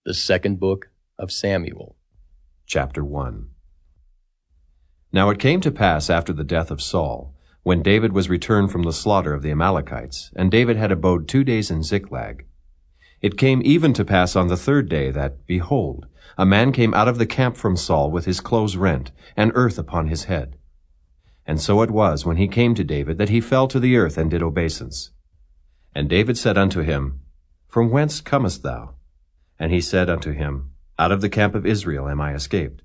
The second book of Samuel. Chapter 1. Now it came to pass after the death of Saul, when David was returned from the slaughter of the Amalekites, and David had abode 2 days in Ziklag. It came even to pass on the 3rd day that, behold, a man came out of the camp from Saul with his clothes rent, and earth upon his head. And so it was, when he came to David, that he fell to the earth and did obeisance. And David said unto him, From whence comest thou? And he said unto him, Out of the camp of Israel am I escaped.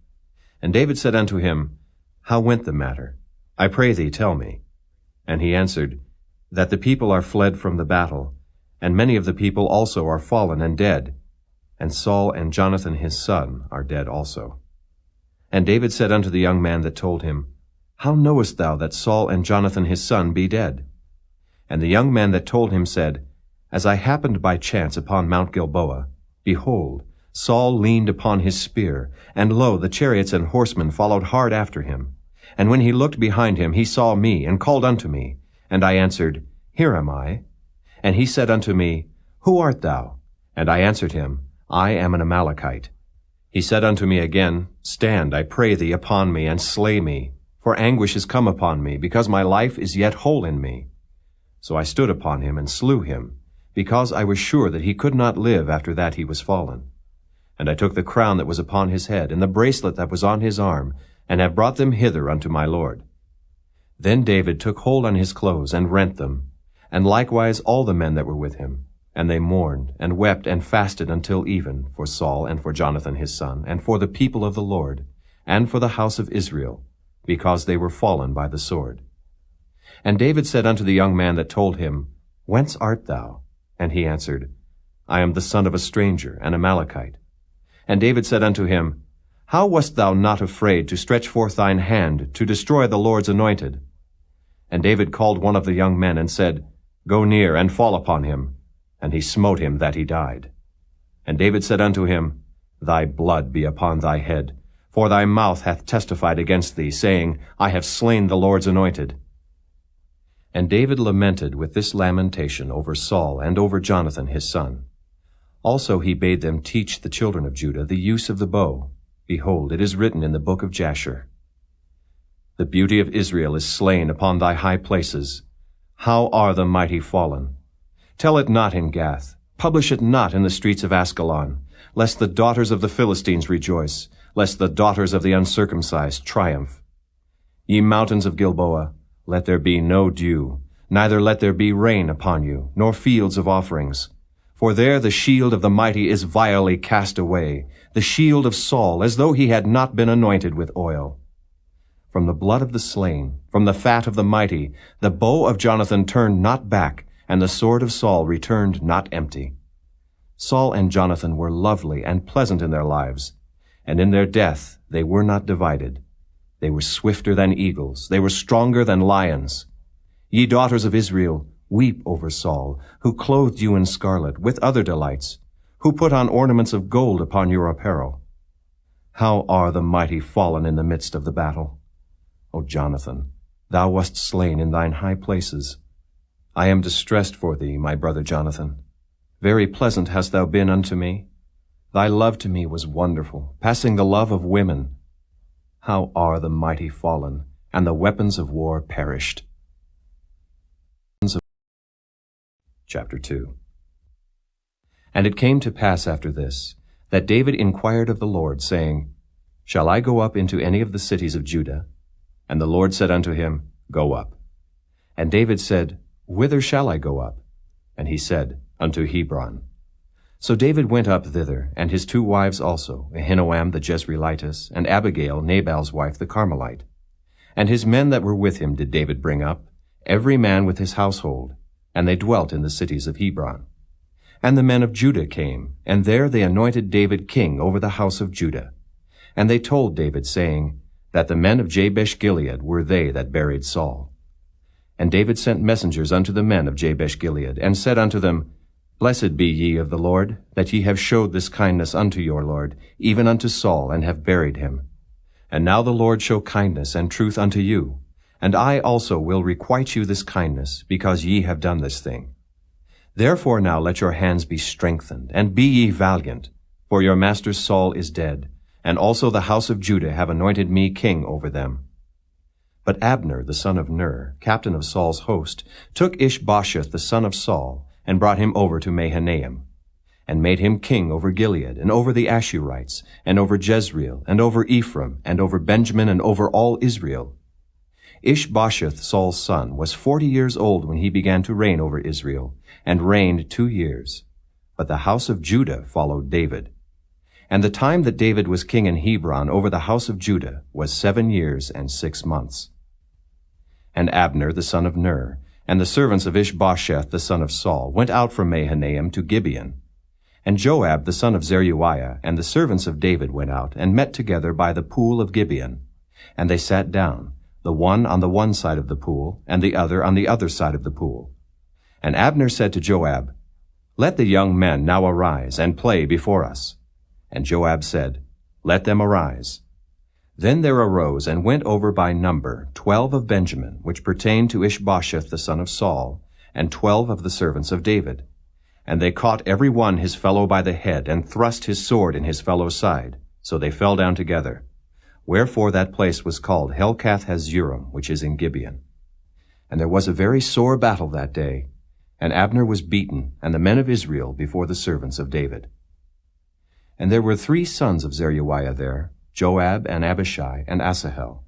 And David said unto him, How went the matter? I pray thee, tell me. And he answered, That the people are fled from the battle, and many of the people also are fallen and dead, and Saul and Jonathan his son are dead also. And David said unto the young man that told him, How knowest thou that Saul and Jonathan his son be dead? And the young man that told him said, As I happened by chance upon Mount Gilboa, behold, Saul leaned upon his spear, and lo, the chariots and horsemen followed hard after him. And when he looked behind him, he saw me, and called unto me. And I answered, Here am I. And he said unto me, Who art thou? And I answered him, I am an Amalekite. He said unto me again, Stand, I pray thee, upon me, and slay me, for anguish is come upon me, because my life is yet whole in me. So I stood upon him, and slew him, because I was sure that he could not live after that he was fallen. And I took the crown that was upon his head, and the bracelet that was on his arm, and have brought them hither unto my lord. Then David took hold on his clothes, and rent them, and likewise all the men that were with him. And they mourned, and wept, and fasted until even, for Saul, and for Jonathan his son, and for the people of the Lord, and for the house of Israel, because they were fallen by the sword. And David said unto the young man that told him, Whence art thou? And he answered, I am the son of a stranger, an Amalekite. And David said unto him, How wast thou not afraid to stretch forth thine hand to destroy the Lord's anointed? And David called one of the young men, and said, Go near, and fall upon him. And he smote him that he died. And David said unto him, Thy blood be upon thy head, for thy mouth hath testified against thee, saying, I have slain the Lord's anointed. And David lamented with this lamentation over Saul and over Jonathan his son. Also he bade them teach the children of Judah the use of the bow. Behold, it is written in the book of Jasher, The beauty of Israel is slain upon thy high places. How are the mighty fallen? Tell it not in Gath, publish it not in the streets of Askelon, lest the daughters of the Philistines rejoice, lest the daughters of the uncircumcised triumph. Ye mountains of Gilboa, let there be no dew, neither let there be rain upon you, nor fields of offerings. For there the shield of the mighty is vilely cast away, the shield of Saul, as though he had not been anointed with oil. From the blood of the slain, from the fat of the mighty, the bow of Jonathan turned not back, and the sword of Saul returned not empty. Saul and Jonathan were lovely and pleasant in their lives, and in their death they were not divided. They were swifter than eagles, they were stronger than lions. Ye daughters of Israel, weep over Saul, who clothed you in scarlet, with other delights, who put on ornaments of gold upon your apparel. How are the mighty fallen in the midst of the battle? O Jonathan, thou wast slain in thine high places. I am distressed for thee, my brother Jonathan. Very pleasant hast thou been unto me. Thy love to me was wonderful, passing the love of women. How are the mighty fallen, and the weapons of war perished. Chapter 2. And it came to pass after this, that David inquired of the Lord, saying, Shall I go up into any of the cities of Judah? And the Lord said unto him, Go up. And David said, Whither shall I go up? And he said, Unto Hebron. So David went up thither, and his 2 wives also, Ahinoam the Jezreelitess, and Abigail, Nabal's wife, the Carmelite. And his men that were with him did David bring up, every man with his household, and they dwelt in the cities of Hebron. And the men of Judah came, and there they anointed David king over the house of Judah. And they told David, saying, That the men of Jabesh-Gilead were they that buried Saul. And David sent messengers unto the men of Jabesh-Gilead, and said unto them, Blessed be ye of the Lord, that ye have showed this kindness unto your Lord, even unto Saul, and have buried him. And now the Lord show kindness and truth unto you, and I also will requite you this kindness, because ye have done this thing. Therefore now let your hands be strengthened, and be ye valiant. for your master Saul is dead, and also the house of Judah have anointed me king over them. But Abner, the son of Ner, captain of Saul's host, took Ishbosheth the son of Saul, and brought him over to Mahanaim, and made him king over Gilead, and over the Ashurites, and over Jezreel, and over Ephraim, and over Benjamin, and over all Israel. Ishbosheth, Saul's son, was 40 years old when he began to reign over Israel, and reigned 2 years. But the house of Judah followed David. And the time that David was king in Hebron over the house of Judah was 7 years and 6 months. And Abner, the son of Ner, and the servants of Ishbosheth, the son of Saul, went out from Mahanaim to Gibeon. And Joab, the son of Zeruiah, and the servants of David went out, and met together by the pool of Gibeon. And they sat down, the one on the one side of the pool, and the other on the other side of the pool. And Abner said to Joab, Let the young men now arise, and play before us. And Joab said, Let them arise. Then there arose and went over by number 12 of Benjamin, which pertained to Ishbosheth the son of Saul, and 12 of the servants of David. And they caught every one his fellow by the head, and thrust his sword in his fellow's side. So they fell down together. Wherefore that place was called Helkath-Hazurim, which is in Gibeon. And there was a very sore battle that day, and Abner was beaten, and the men of Israel before the servants of David. And there were 3 sons of Zeruiah there, Joab, and Abishai, and Asahel.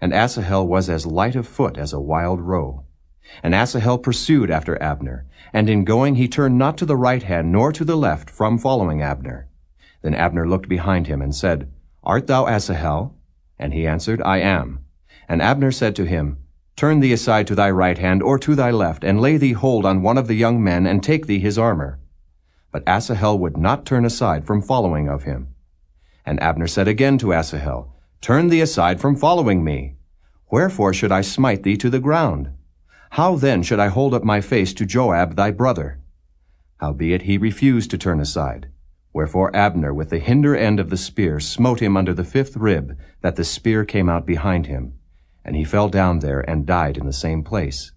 And Asahel was as light of foot as a wild roe. And Asahel pursued after Abner, and in going he turned not to the right hand nor to the left from following Abner. Then Abner looked behind him and said, Art thou Asahel? And he answered, I am. And Abner said to him, Turn thee aside to thy right hand or to thy left, and lay thee hold on one of the young men, and take thee his armor. But Asahel would not turn aside from following of him. And Abner said again to Asahel, Turn thee aside from following me. Wherefore should I smite thee to the ground? How then should I hold up my face to Joab thy brother? Howbeit he refused to turn aside. Wherefore Abner with the hinder end of the spear smote him under the 5th rib, that the spear came out behind him. And he fell down there and died in the same place.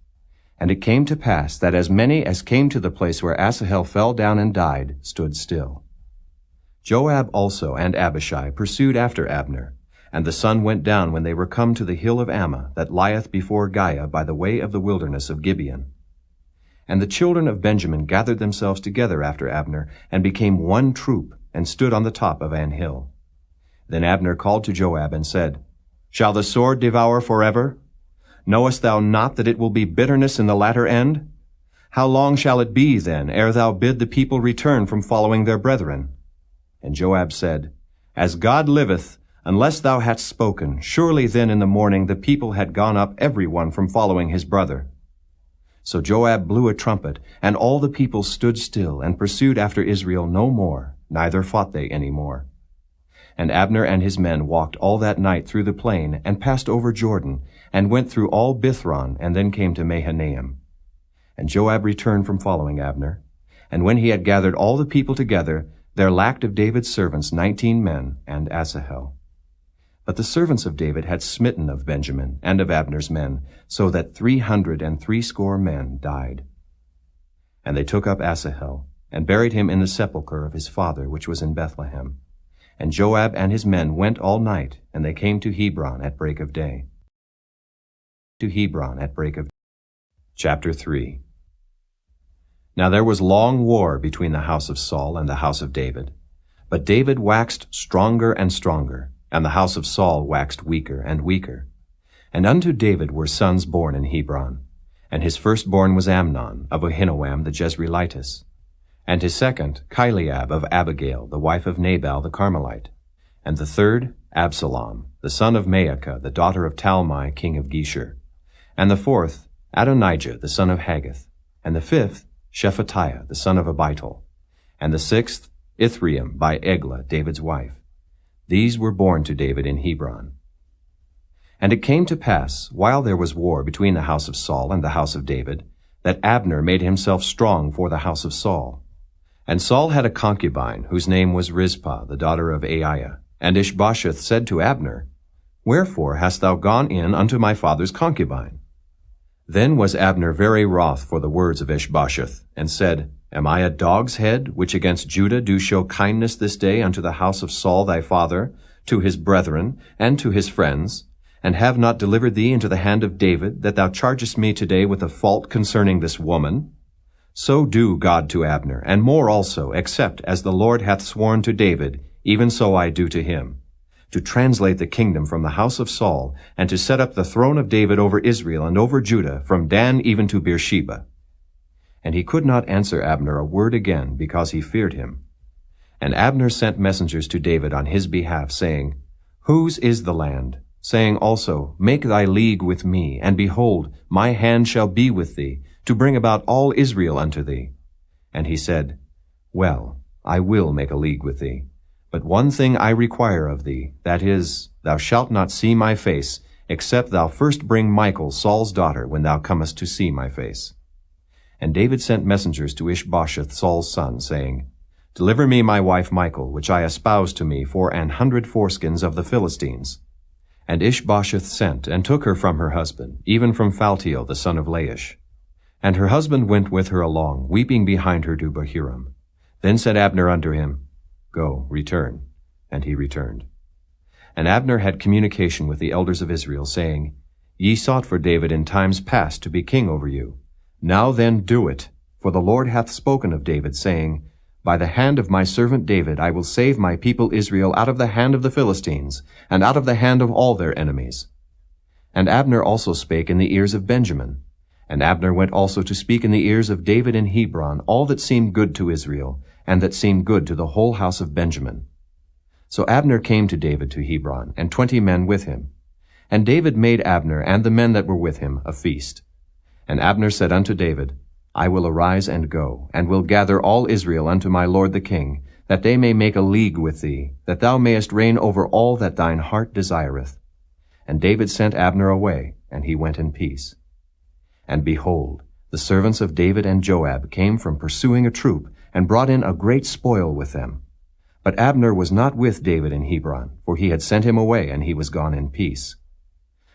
And it came to pass that as many as came to the place where Asahel fell down and died stood still. Joab also and Abishai pursued after Abner, and the sun went down when they were come to the hill of Ammah, that lieth before Giah by the way of the wilderness of Gibeon. And the children of Benjamin gathered themselves together after Abner, and became one troop, and stood on the top of an hill. Then Abner called to Joab and said, Shall the sword devour forever? Knowest thou not that it will be bitterness in the latter end? How long shall it be then, ere thou bid the people return from following their brethren? And Joab said, As God liveth, unless thou hadst spoken, surely then in the morning the people had gone up every one from following his brother. So Joab blew a trumpet, and all the people stood still, and pursued after Israel no more, neither fought they any more. And Abner and his men walked all that night through the plain, and passed over Jordan, and went through all Bithron, and then came to Mahanaim. And Joab returned from following Abner. And when he had gathered all the people together, there lacked of David's servants 19 men, and Asahel. But the servants of David had smitten of Benjamin and of Abner's men, so that 360 men died. And they took up Asahel, and buried him in the sepulchre of his father, which was in Bethlehem. And Joab and his men went all night, and they came to Hebron at break of day. Chapter 3. Now there was long war between the house of Saul and the house of David. But David waxed stronger and stronger, and the house of Saul waxed weaker and weaker. And unto David were sons born in Hebron. And his firstborn was Amnon, of Ahinoam the Jezreelitess. And his second, Chileab of Abigail, the wife of Nabal the Carmelite. And the third, Absalom, the son of Maacah, the daughter of Talmai, king of Geshur. And the fourth, Adonijah, the son of Haggith. And the fifth, Shephatiah, the son of Abital. And the sixth, Ithream by Eglah, David's wife. These were born to David in Hebron. And it came to pass, while there was war between the house of Saul and the house of David, that Abner made himself strong for the house of Saul. And Saul had a concubine, whose name was Rizpah, the daughter of Aiah. And Ishbosheth said to Abner, Wherefore hast thou gone in unto my father's concubine? Then was Abner very wroth for the words of Ishbosheth, and said, Am I a dog's head, which against Judah do show kindness this day unto the house of Saul thy father, to his brethren, and to his friends, and have not delivered thee into the hand of David, that thou chargest me today with a fault concerning this woman? So do God to Abner, and more also, except as the Lord hath sworn to David, even so I do to him, to translate the kingdom from the house of Saul, and to set up the throne of David over Israel and over Judah, from Dan even to Beersheba. And he could not answer Abner a word again, because he feared him. And Abner sent messengers to David on his behalf, saying, Whose is the land? Saying also, Make thy league with me, and behold, my hand shall be with thee, to bring about all Israel unto thee. And he said, Well, I will make a league with thee. But one thing I require of thee, that is, thou shalt not see my face, except thou first bring Michal, Saul's daughter, when thou comest to see my face. And David sent messengers to Ishbosheth, Saul's son, saying, Deliver me my wife Michal, which I espoused to me for 100 foreskins of the Philistines. And Ishbosheth sent, and took her from her husband, even from Phaltiel the son of Laish. And her husband went with her along, weeping behind her to Bahurim. Then said Abner unto him, Go, return. And he returned. And Abner had communication with the elders of Israel, saying, Ye sought for David in times past to be king over you. Now then do it, for the Lord hath spoken of David, saying, By the hand of my servant David I will save my people Israel out of the hand of the Philistines, and out of the hand of all their enemies. And Abner also spake in the ears of Benjamin. And Abner went also to speak in the ears of David in Hebron all that seemed good to Israel, and that seemed good to the whole house of Benjamin. So Abner came to David to Hebron, and 20 men with him. And David made Abner and the men that were with him a feast. And Abner said unto David, I will arise and go, and will gather all Israel unto my lord the king, that they may make a league with thee, that thou mayest reign over all that thine heart desireth. And David sent Abner away, and he went in peace. And behold, the servants of David and Joab came from pursuing a troop, and brought in a great spoil with them. But Abner was not with David in Hebron, for he had sent him away, and he was gone in peace.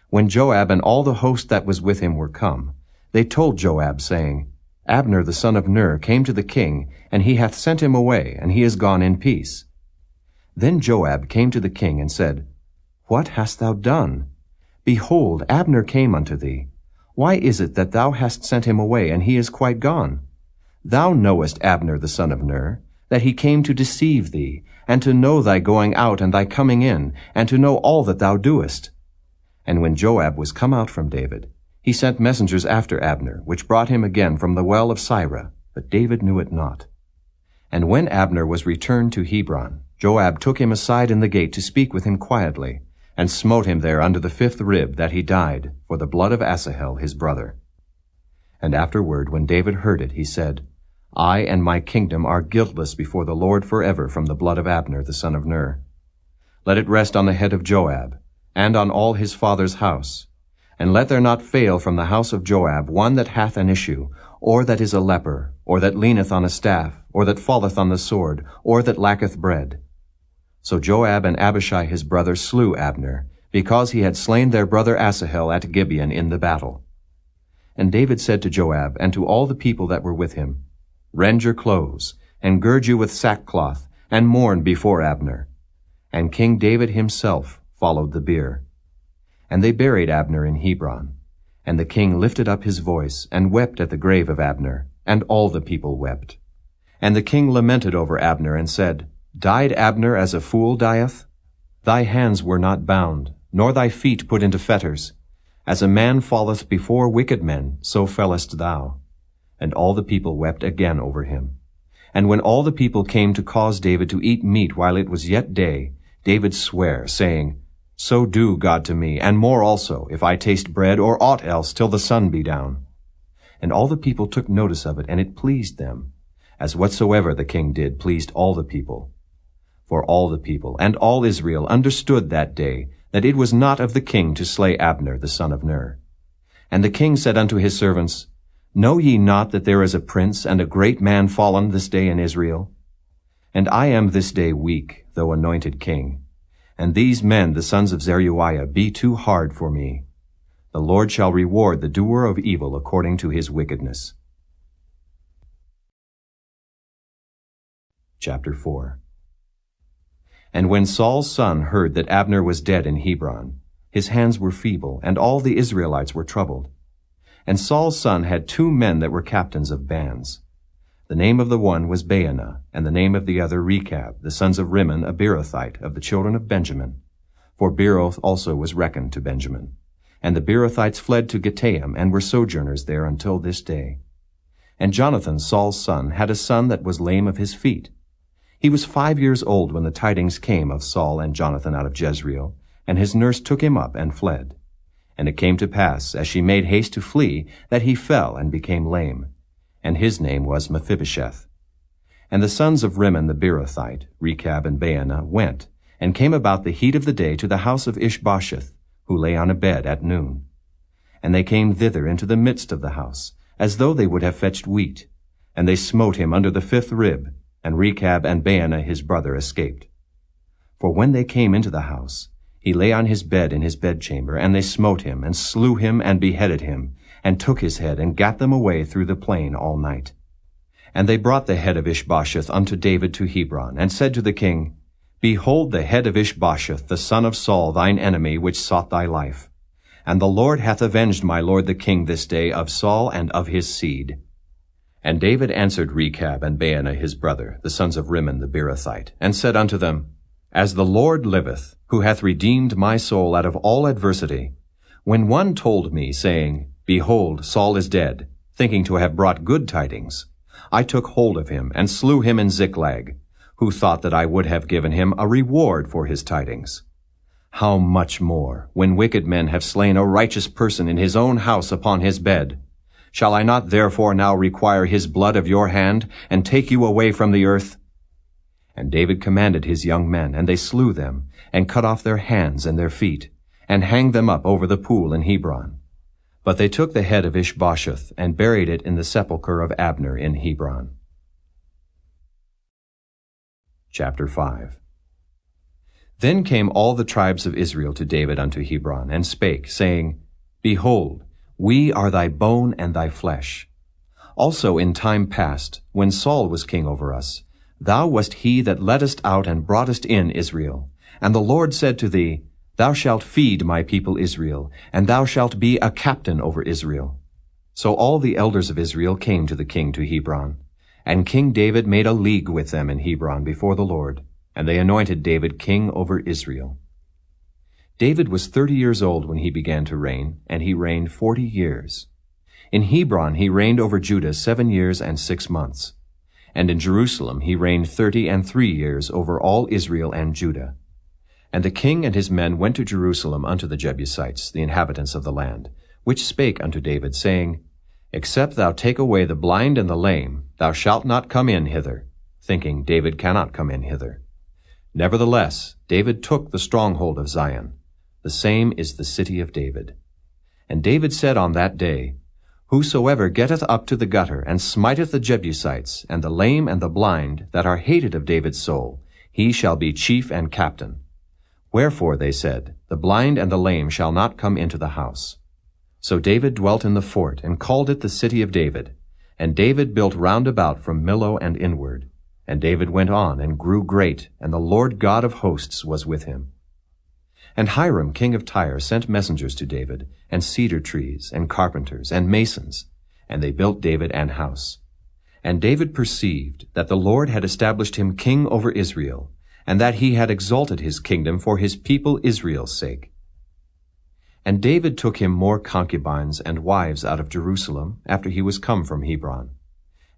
When Joab and all the host that was with him were come, they told Joab, saying, Abner the son of Ner came to the king, and he hath sent him away, and he is gone in peace. Then Joab came to the king and said, What hast thou done? Behold, Abner came unto thee. Why is it that thou hast sent him away, and he is quite gone? Thou knowest Abner the son of Ner, that he came to deceive thee, and to know thy going out and thy coming in, and to know all that thou doest. And when Joab was come out from David, he sent messengers after Abner, which brought him again from the well of Sirah, but David knew it not. And when Abner was returned to Hebron, Joab took him aside in the gate to speak with him quietly, and smote him there under the 5th rib, that he died, for the blood of Asahel his brother. And afterward, when David heard it, he said, I and my kingdom are guiltless before the Lord forever from the blood of Abner the son of Ner. Let it rest on the head of Joab, and on all his father's house. And let there not fail from the house of Joab one that hath an issue, or that is a leper, or that leaneth on a staff, or that falleth on the sword, or that lacketh bread. So Joab and Abishai his brother slew Abner, because he had slain their brother Asahel at Gibeon in the battle. And David said to Joab and to all the people that were with him, Rend your clothes, and gird you with sackcloth, and mourn before Abner. And King David himself followed the bier. And they buried Abner in Hebron. And the king lifted up his voice, and wept at the grave of Abner, and all the people wept. And the king lamented over Abner, and said, Died Abner as a fool dieth? Thy hands were not bound, nor thy feet put into fetters. As a man falleth before wicked men, so fellest thou. And all the people wept again over him. And when all the people came to cause David to eat meat while it was yet day, David sware, saying, So do God to me, and more also, if I taste bread or aught else till the sun be down. And all the people took notice of it, and it pleased them, as whatsoever the king did pleased all the people. For all the people and all Israel understood that day that it was not of the king to slay Abner the son of Ner. And the king said unto his servants, Know ye not that there is a prince and a great man fallen this day in Israel? And I am this day weak, though anointed king. And these men, the sons of Zeruiah, be too hard for me. The Lord shall reward the doer of evil according to his wickedness. Chapter 4. And when Saul's son heard that Abner was dead in Hebron, his hands were feeble, and all the Israelites were troubled. And Saul's son had 2 men that were captains of bands. The name of the one was Baanah, and the name of the other Rechab, the sons of Rimmon, a Beerothite, of the children of Benjamin. For Beeroth also was reckoned to Benjamin. And the Beerothites fled to Gittaim, and were sojourners there until this day. And Jonathan, Saul's son, had a son that was lame of his feet. He was 5 years old when the tidings came of Saul and Jonathan out of Jezreel, and his nurse took him up and fled. And it came to pass, as she made haste to flee, that he fell and became lame. And his name was Mephibosheth. And the sons of Rimmon the Beerothite, Rechab and Baanah, went, and came about the heat of the day to the house of Ishbosheth, who lay on a bed at noon. And they came thither into the midst of the house, as though they would have fetched wheat. And they smote him under the 5th rib, and Rechab and Baanah his brother escaped. For when they came into the house, he lay on his bed in his bedchamber, and they smote him, and slew him, and beheaded him, and took his head, and gat them away through the plain all night. And they brought the head of Ishbosheth unto David to Hebron, and said to the king, Behold the head of Ishbosheth, the son of Saul, thine enemy, which sought thy life. And the Lord hath avenged my lord the king this day of Saul and of his seed. And David answered Rechab and Baanah his brother, the sons of Rimmon the Beerothite, and said unto them, As the Lord liveth, who hath redeemed my soul out of all adversity, when one told me, saying, Behold, Saul is dead, thinking to have brought good tidings, I took hold of him, and slew him in Ziklag, who thought that I would have given him a reward for his tidings. How much more, when wicked men have slain a righteous person in his own house upon his bed? Shall I not therefore now require his blood of your hand, and take you away from the earth? And David commanded his young men, and they slew them, and cut off their hands and their feet, and hanged them up over the pool in Hebron. But they took the head of Ishbosheth, and buried it in the sepulchre of Abner in Hebron. Chapter 5. Then came all the tribes of Israel to David unto Hebron, and spake, saying, Behold, we are thy bone and thy flesh. Also in time past, when Saul was king over us, thou wast he that leddest out and broughtest in Israel. And the Lord said to thee, Thou shalt feed my people Israel, and thou shalt be a captain over Israel. So all the elders of Israel came to the king to Hebron. And King David made a league with them in Hebron before the Lord, and they anointed David king over Israel. David was 30 years old when he began to reign, and he reigned 40 years. In Hebron he reigned over Judah 7 years and 6 months. And in Jerusalem he reigned 33 years over all Israel and Judah. And the king and his men went to Jerusalem unto the Jebusites, the inhabitants of the land, which spake unto David, saying, Except thou take away the blind and the lame, thou shalt not come in hither, thinking David cannot come in hither. Nevertheless, David took the stronghold of Zion. The same is the city of David. And David said on that day, Whosoever getteth up to the gutter, and smiteth the Jebusites, and the lame and the blind, that are hated of David's soul, he shall be chief and captain. Wherefore, they said, The blind and the lame shall not come into the house. So David dwelt in the fort, and called it the city of David. And David built round about from Millo and inward. And David went on, and grew great, and the Lord God of hosts was with him. And Hiram king of Tyre sent messengers to David, and cedar trees, and carpenters, and masons, and they built David an house. And David perceived that the Lord had established him king over Israel, and that he had exalted his kingdom for his people Israel's sake. And David took him more concubines and wives out of Jerusalem, after he was come from Hebron.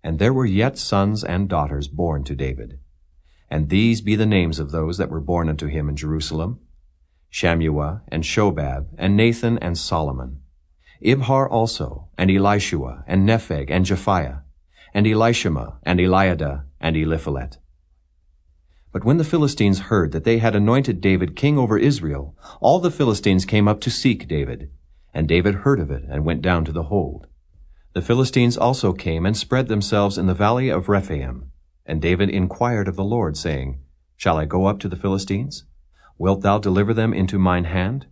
And there were yet sons and daughters born to David. And these be the names of those that were born unto him in Jerusalem: Shammua, and Shobab, and Nathan, and Solomon. Ibhar also, and Elishua, and Nepheg, and Japhiah, and Elishama, and Eliada, and Eliphalet. But when the Philistines heard that they had anointed David king over Israel, all the Philistines came up to seek David. And David heard of it, and went down to the hold. The Philistines also came and spread themselves in the valley of Rephaim. And David inquired of the Lord, saying, Shall I go up to the Philistines? Wilt thou deliver them into mine hand?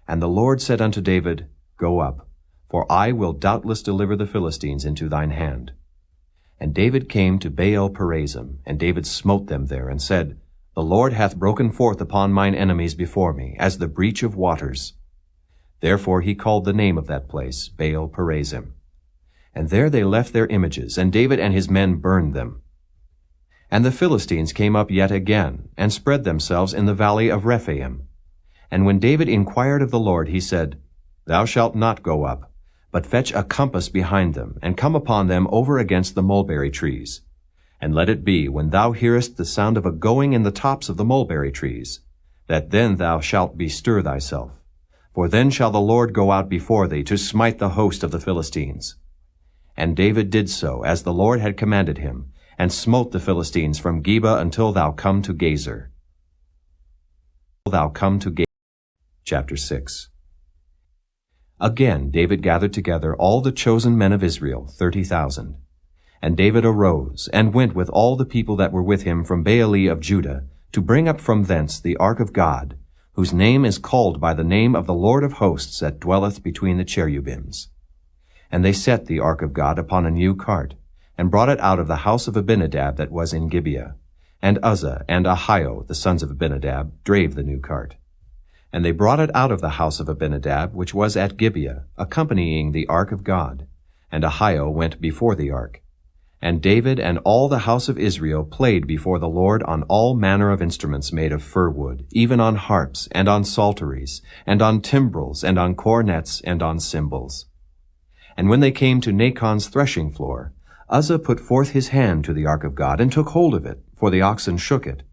And the Lord said unto David, Go up, for I will doubtless deliver the Philistines into thine hand. And David came to Baal-perazim, and David smote them there, and said, The Lord hath broken forth upon mine enemies before me, as the breach of waters. Therefore he called the name of that place Baal-perazim. And there they left their images, and David and his men burned them. And the Philistines came up yet again, and spread themselves in the valley of Rephaim. And when David inquired of the Lord, he said, Thou shalt not go up, but fetch a compass behind them, and come upon them over against the mulberry trees. And let it be, when thou hearest the sound of a going in the tops of the mulberry trees, that then thou shalt bestir thyself. For then shall the Lord go out before thee to smite the host of the Philistines. And David did so, as the Lord had commanded him, and smote the Philistines from Geba until thou come to Gazer. Chapter 6. Again David gathered together all the chosen men of Israel, 30,000. And David arose, and went with all the people that were with him from Baale of Judah, to bring up from thence the ark of God, whose name is called by the name of the Lord of hosts that dwelleth between the cherubims. And they set the ark of God upon a new cart, and brought it out of the house of Abinadab that was in Gibeah. And Uzzah and Ahio, the sons of Abinadab, drave the new cart. And they brought it out of the house of Abinadab, which was at Gibeah, accompanying the ark of God. And Ahio went before the ark. And David and all the house of Israel played before the Lord on all manner of instruments made of fir wood, even on harps, and on psalteries, and on timbrels, and on cornets, and on cymbals. And when they came to Nachon's threshing floor, Uzzah put forth his hand to the ark of God, and took hold of it, for the oxen shook it.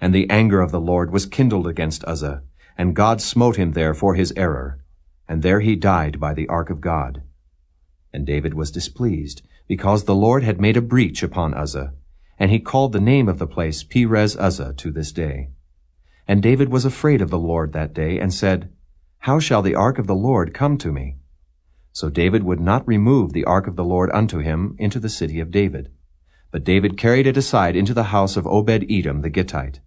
And the anger of the Lord was kindled against Uzzah, and God smote him there for his error, and there he died by the ark of God. And David was displeased, because the Lord had made a breach upon Uzzah, and he called the name of the place Perez Uzzah to this day. And David was afraid of the Lord that day, and said, How shall the ark of the Lord come to me? So David would not remove the ark of the Lord unto him into the city of David. But David carried it aside into the house of Obed-Edom the Gittite.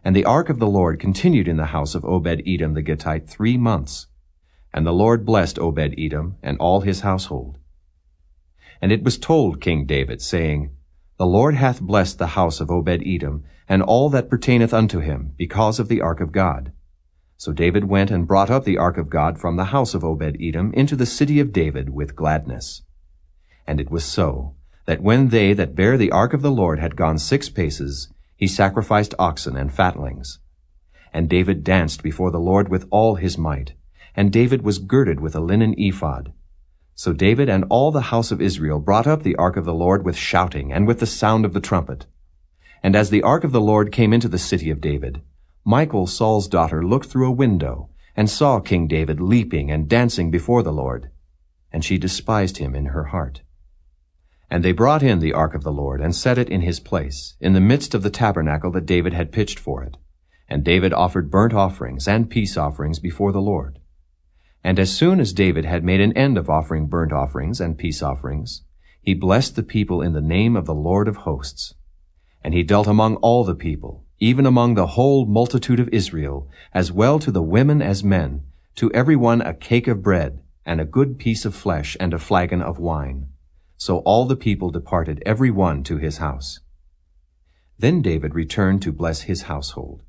And the ark of the Lord continued in the house of Obed-Edom the Gittite 3 months. And the Lord blessed Obed-Edom and all his household. And it was told King David, saying, The Lord hath blessed the house of Obed-Edom, and all that pertaineth unto him, because of the ark of God. So David went and brought up the ark of God from the house of Obed-Edom into the city of David with gladness. And it was so, that when they that bare the ark of the Lord had gone 6 paces, he sacrificed oxen and fatlings. And David danced before the Lord with all his might, and David was girded with a linen ephod. So David and all the house of Israel brought up the ark of the Lord with shouting and with the sound of the trumpet. And as the ark of the Lord came into the city of David, Michal, Saul's daughter, looked through a window, and saw King David leaping and dancing before the Lord. And she despised him in her heart. And they brought in the ark of the Lord, and set it in his place, in the midst of the tabernacle that David had pitched for it. And David offered burnt offerings and peace offerings before the Lord. And as soon as David had made an end of offering burnt offerings and peace offerings, he blessed the people in the name of the Lord of hosts. And he dealt among all the people, even among the whole multitude of Israel, as well to the women as men, to every one a cake of bread, and a good piece of flesh, and a flagon of wine. So all the people departed every one to his house. Then David returned to bless his household.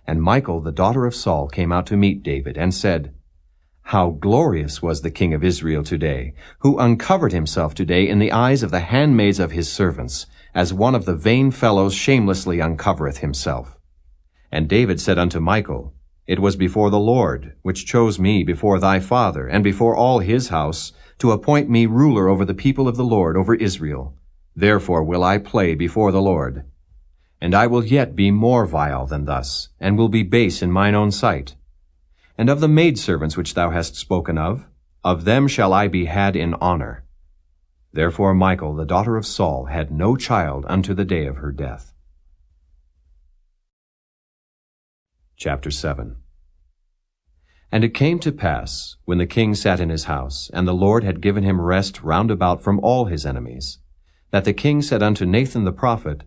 And Michal, the daughter of Saul, came out to meet David, and said, How glorious was the king of Israel today, who uncovered himself today in the eyes of the handmaids of his servants, as one of the vain fellows shamelessly uncovereth himself. And David said unto Michal, It was before the Lord, which chose me before thy father, and before all his house, to appoint me ruler over the people of the Lord, over Israel. Therefore will I play before the Lord. And I will yet be more vile than thus, and will be base in mine own sight. And of the maidservants which thou hast spoken of them shall I be had in honor. Therefore Michal, the daughter of Saul, had no child unto the day of her death. Chapter 7. And it came to pass, when the king sat in his house, and the Lord had given him rest round about from all his enemies, that the king said unto Nathan the prophet,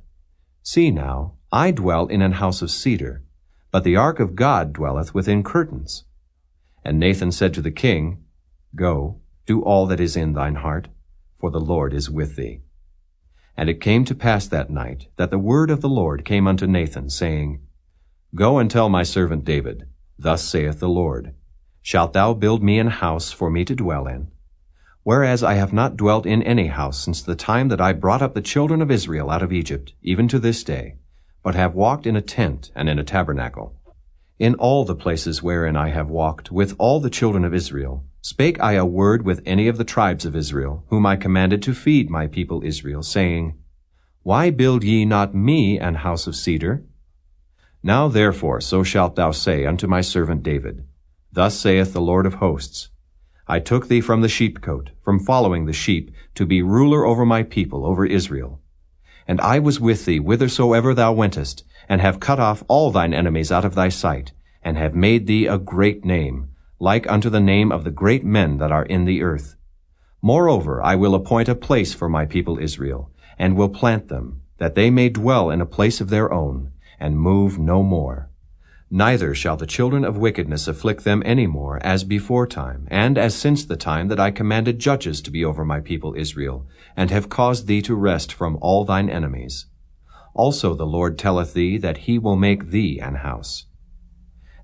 See now, I dwell in an house of cedar, but the ark of God dwelleth within curtains. And Nathan said to the king, Go, do all that is in thine heart, for the Lord is with thee. And it came to pass that night that the word of the Lord came unto Nathan, saying, Go and tell my servant David, Thus saith the Lord, Shalt thou build me an house for me to dwell in? Whereas I have not dwelt in any house since the time that I brought up the children of Israel out of Egypt, even to this day, but have walked in a tent and in a tabernacle. In all the places wherein I have walked with all the children of Israel, spake I a word with any of the tribes of Israel, whom I commanded to feed my people Israel, saying, Why build ye not me an house of cedar? Now therefore so shalt thou say unto my servant David, Thus saith the Lord of hosts, I took thee from the sheepcote, from following the sheep, to be ruler over my people, over Israel. And I was with thee whithersoever thou wentest, and have cut off all thine enemies out of thy sight, and have made thee a great name, like unto the name of the great men that are in the earth. Moreover, I will appoint a place for my people Israel, and will plant them, that they may dwell in a place of their own, and move no more. Neither shall the children of wickedness afflict them any more, as before time, and as since the time that I commanded judges to be over my people Israel, and have caused thee to rest from all thine enemies. Also the Lord telleth thee that he will make thee an house.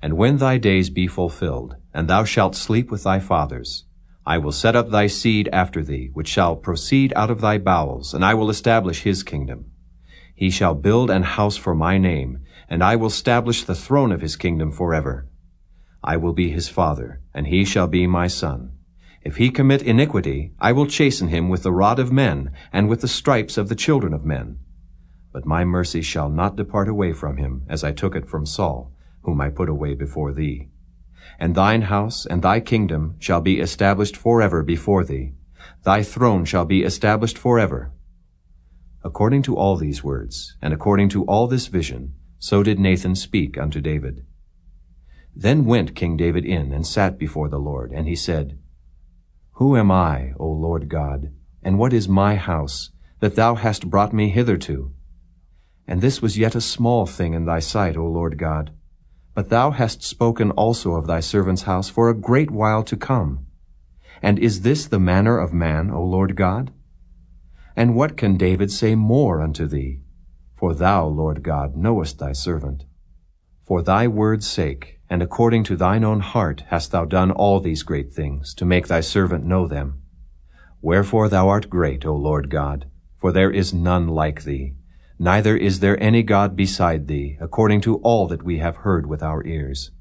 And when thy days be fulfilled, and thou shalt sleep with thy fathers, I will set up thy seed after thee, which shall proceed out of thy bowels, and I will establish his kingdom. He shall build an house for my name, and I will establish the throne of his kingdom forever. I will be his father, and he shall be my son. If he commit iniquity, I will chasten him with the rod of men, and with the stripes of the children of men. But my mercy shall not depart away from him, as I took it from Saul, whom I put away before thee. And thine house and thy kingdom shall be established forever before thee. Thy throne shall be established forever. According to all these words, and according to all this vision, so did Nathan speak unto David. Then went King David in and sat before the Lord, and he said, Who am I, O Lord God, and what is my house, that thou hast brought me hitherto? And this was yet a small thing in thy sight, O Lord God. But thou hast spoken also of thy servant's house for a great while to come. And is this the manner of man, O Lord God? And what can David say more unto thee? For thou, Lord God, knowest thy servant. For thy word's sake, and according to thine own heart, hast thou done all these great things, to make thy servant know them. Wherefore thou art great, O Lord God, for there is none like thee, neither is there any God beside thee, according to all that we have heard with our ears.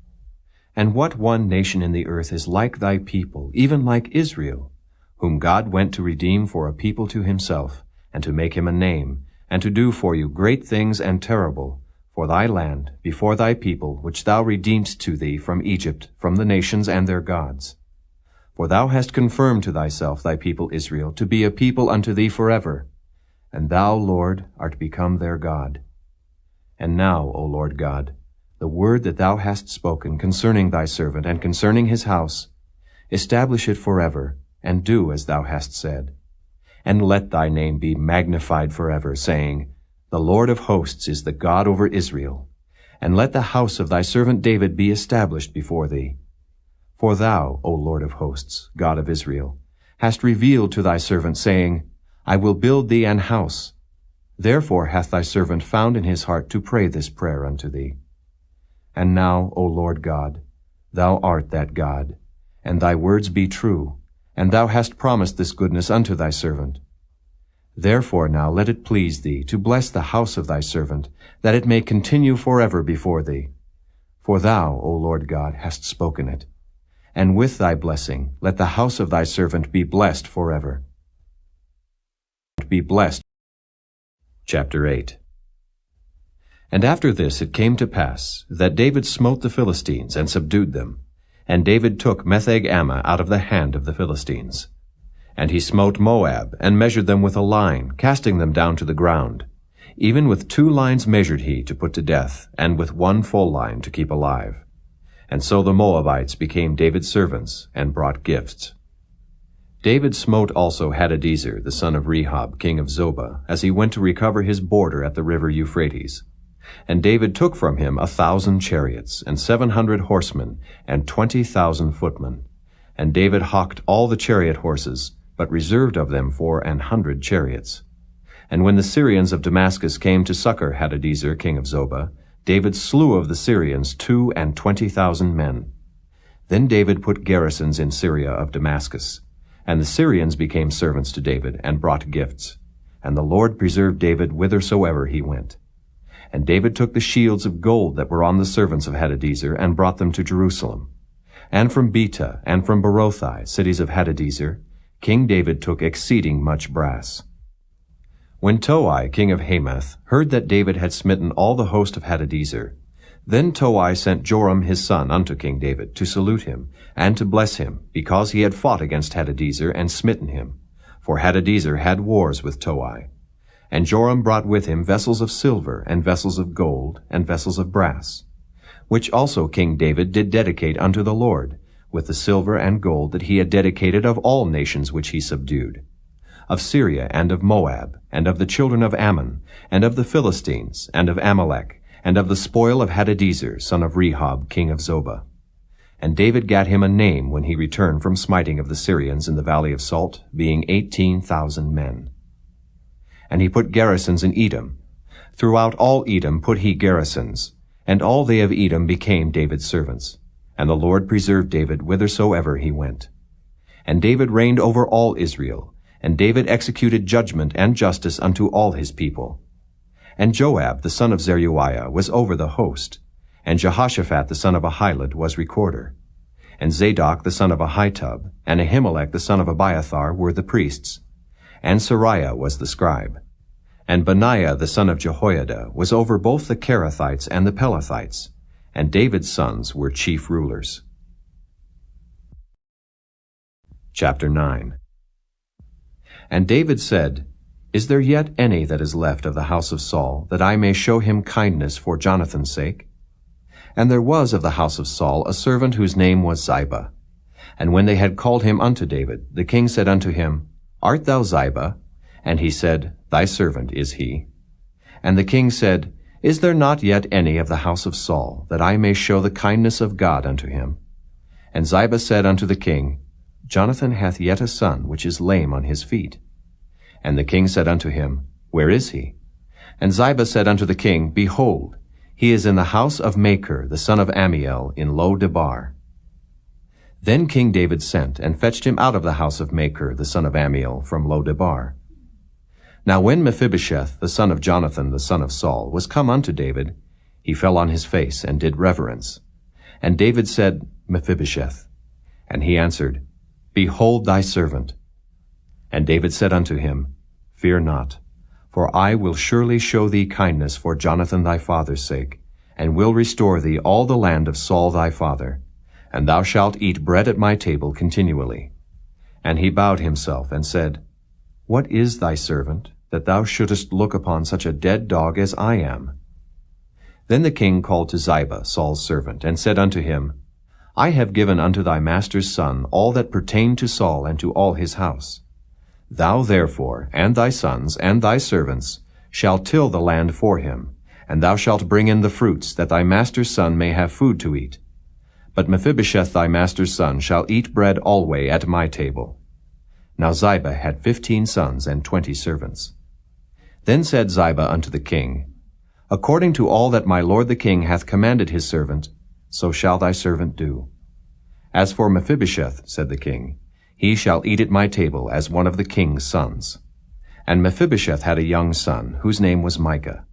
And what one nation in the earth is like thy people, even like Israel, whom God went to redeem for a people to himself, and to make him a name, and to do for you great things and terrible, for thy land, before thy people, which thou redeemedst to thee from Egypt, from the nations and their gods. For thou hast confirmed to thyself thy people Israel, to be a people unto thee forever, and thou, Lord, art become their God. And now, O Lord God, the word that thou hast spoken concerning thy servant and concerning his house, establish it forever, and do as thou hast said. And let thy name be magnified forever, saying, The Lord of hosts is the God over Israel. And let the house of thy servant David be established before thee. For thou, O Lord of hosts, God of Israel, hast revealed to thy servant, saying, I will build thee an house. Therefore hath thy servant found in his heart to pray this prayer unto thee. And now, O Lord God, thou art that God, and thy words be true, and thou hast promised this goodness unto thy servant. Therefore now let it please thee to bless the house of thy servant, that it may continue forever before thee. For thou, O Lord God, hast spoken it. And with thy blessing let the house of thy servant be blessed forever. Be blessed. Chapter 8. And after this it came to pass that David smote the Philistines and subdued them. And David took Metheg-Ammah out of the hand of the Philistines. And he smote Moab, and measured them with a line, casting them down to the ground. Even with 2 lines measured he to put to death, and with 1 full line to keep alive. And so the Moabites became David's servants, and brought gifts. David smote also Hadadezer, the son of Rehob, king of Zobah, as he went to recover his border at the river Euphrates. And David took from him 1,000 chariots, and 700 horsemen, and 20,000 footmen. And David hocked all the chariot horses, but reserved of them for 100 chariots. And when the Syrians of Damascus came to succor Hadadezer king of Zobah, David slew of the Syrians 22,000 men. Then David put garrisons in Syria of Damascus. And the Syrians became servants to David, and brought gifts. And the Lord preserved David whithersoever he went. And David took the shields of gold that were on the servants of Hadadezer, and brought them to Jerusalem. And from Beta, and from Berothai, cities of Hadadezer, King David took exceeding much brass. When Toi, king of Hamath, heard that David had smitten all the host of Hadadezer, then Toi sent Joram his son unto King David, to salute him, and to bless him, because he had fought against Hadadezer, and smitten him. For Hadadezer had wars with Toi. And Joram brought with him vessels of silver, and vessels of gold, and vessels of brass, which also King David did dedicate unto the Lord, with the silver and gold that he had dedicated of all nations which he subdued, of Syria, and of Moab, and of the children of Ammon, and of the Philistines, and of Amalek, and of the spoil of Hadadezer, son of Rehob, king of Zobah. And David gat him a name when he returned from smiting of the Syrians in the valley of Salt, being 18,000 men. And he put garrisons in Edom. Throughout all Edom put he garrisons, and all they of Edom became David's servants. And the Lord preserved David whithersoever he went. And David reigned over all Israel, and David executed judgment and justice unto all his people. And Joab the son of Zeruiah was over the host, and Jehoshaphat the son of Ahilud was recorder. And Zadok the son of Ahitub, and Ahimelech the son of Abiathar were the priests. And Sariah was the scribe. And Benaiah the son of Jehoiada was over both the Kerethites and the Pelethites, and David's sons were chief rulers. Chapter 9. And David said, Is there yet any that is left of the house of Saul, that I may show him kindness for Jonathan's sake? And there was of the house of Saul a servant whose name was Ziba. And when they had called him unto David, the king said unto him, Art thou Ziba? And he said, Thy servant is he. And the king said, Is there not yet any of the house of Saul, that I may show the kindness of God unto him? And Ziba said unto the king, Jonathan hath yet a son, which is lame on his feet. And the king said unto him, Where is he? And Ziba said unto the king, Behold, he is in the house of Machir, the son of Ammiel, in Lo-debar. Then King David sent, and fetched him out of the house of Machir, the son of Ammiel, from Lo-debar. Now when Mephibosheth, the son of Jonathan, the son of Saul, was come unto David, he fell on his face, and did reverence. And David said, Mephibosheth. And he answered, Behold thy servant. And David said unto him, Fear not, for I will surely show thee kindness for Jonathan thy father's sake, and will restore thee all the land of Saul thy father, and thou shalt eat bread at my table continually. And he bowed himself, and said, What is thy servant, that thou shouldest look upon such a dead dog as I am? Then the king called to Ziba, Saul's servant, and said unto him, I have given unto thy master's son all that pertained to Saul and to all his house. Thou therefore, and thy sons, and thy servants, shall till the land for him, and thou shalt bring in the fruits, that thy master's son may have food to eat. But Mephibosheth thy master's son shall eat bread alway at my table. Now Ziba had 15 sons and 20 servants. Then said Ziba unto the king, According to all that my lord the king hath commanded his servant, so shall thy servant do. As for Mephibosheth, said the king, he shall eat at my table as one of the king's sons. And Mephibosheth had a young son, whose name was Micah.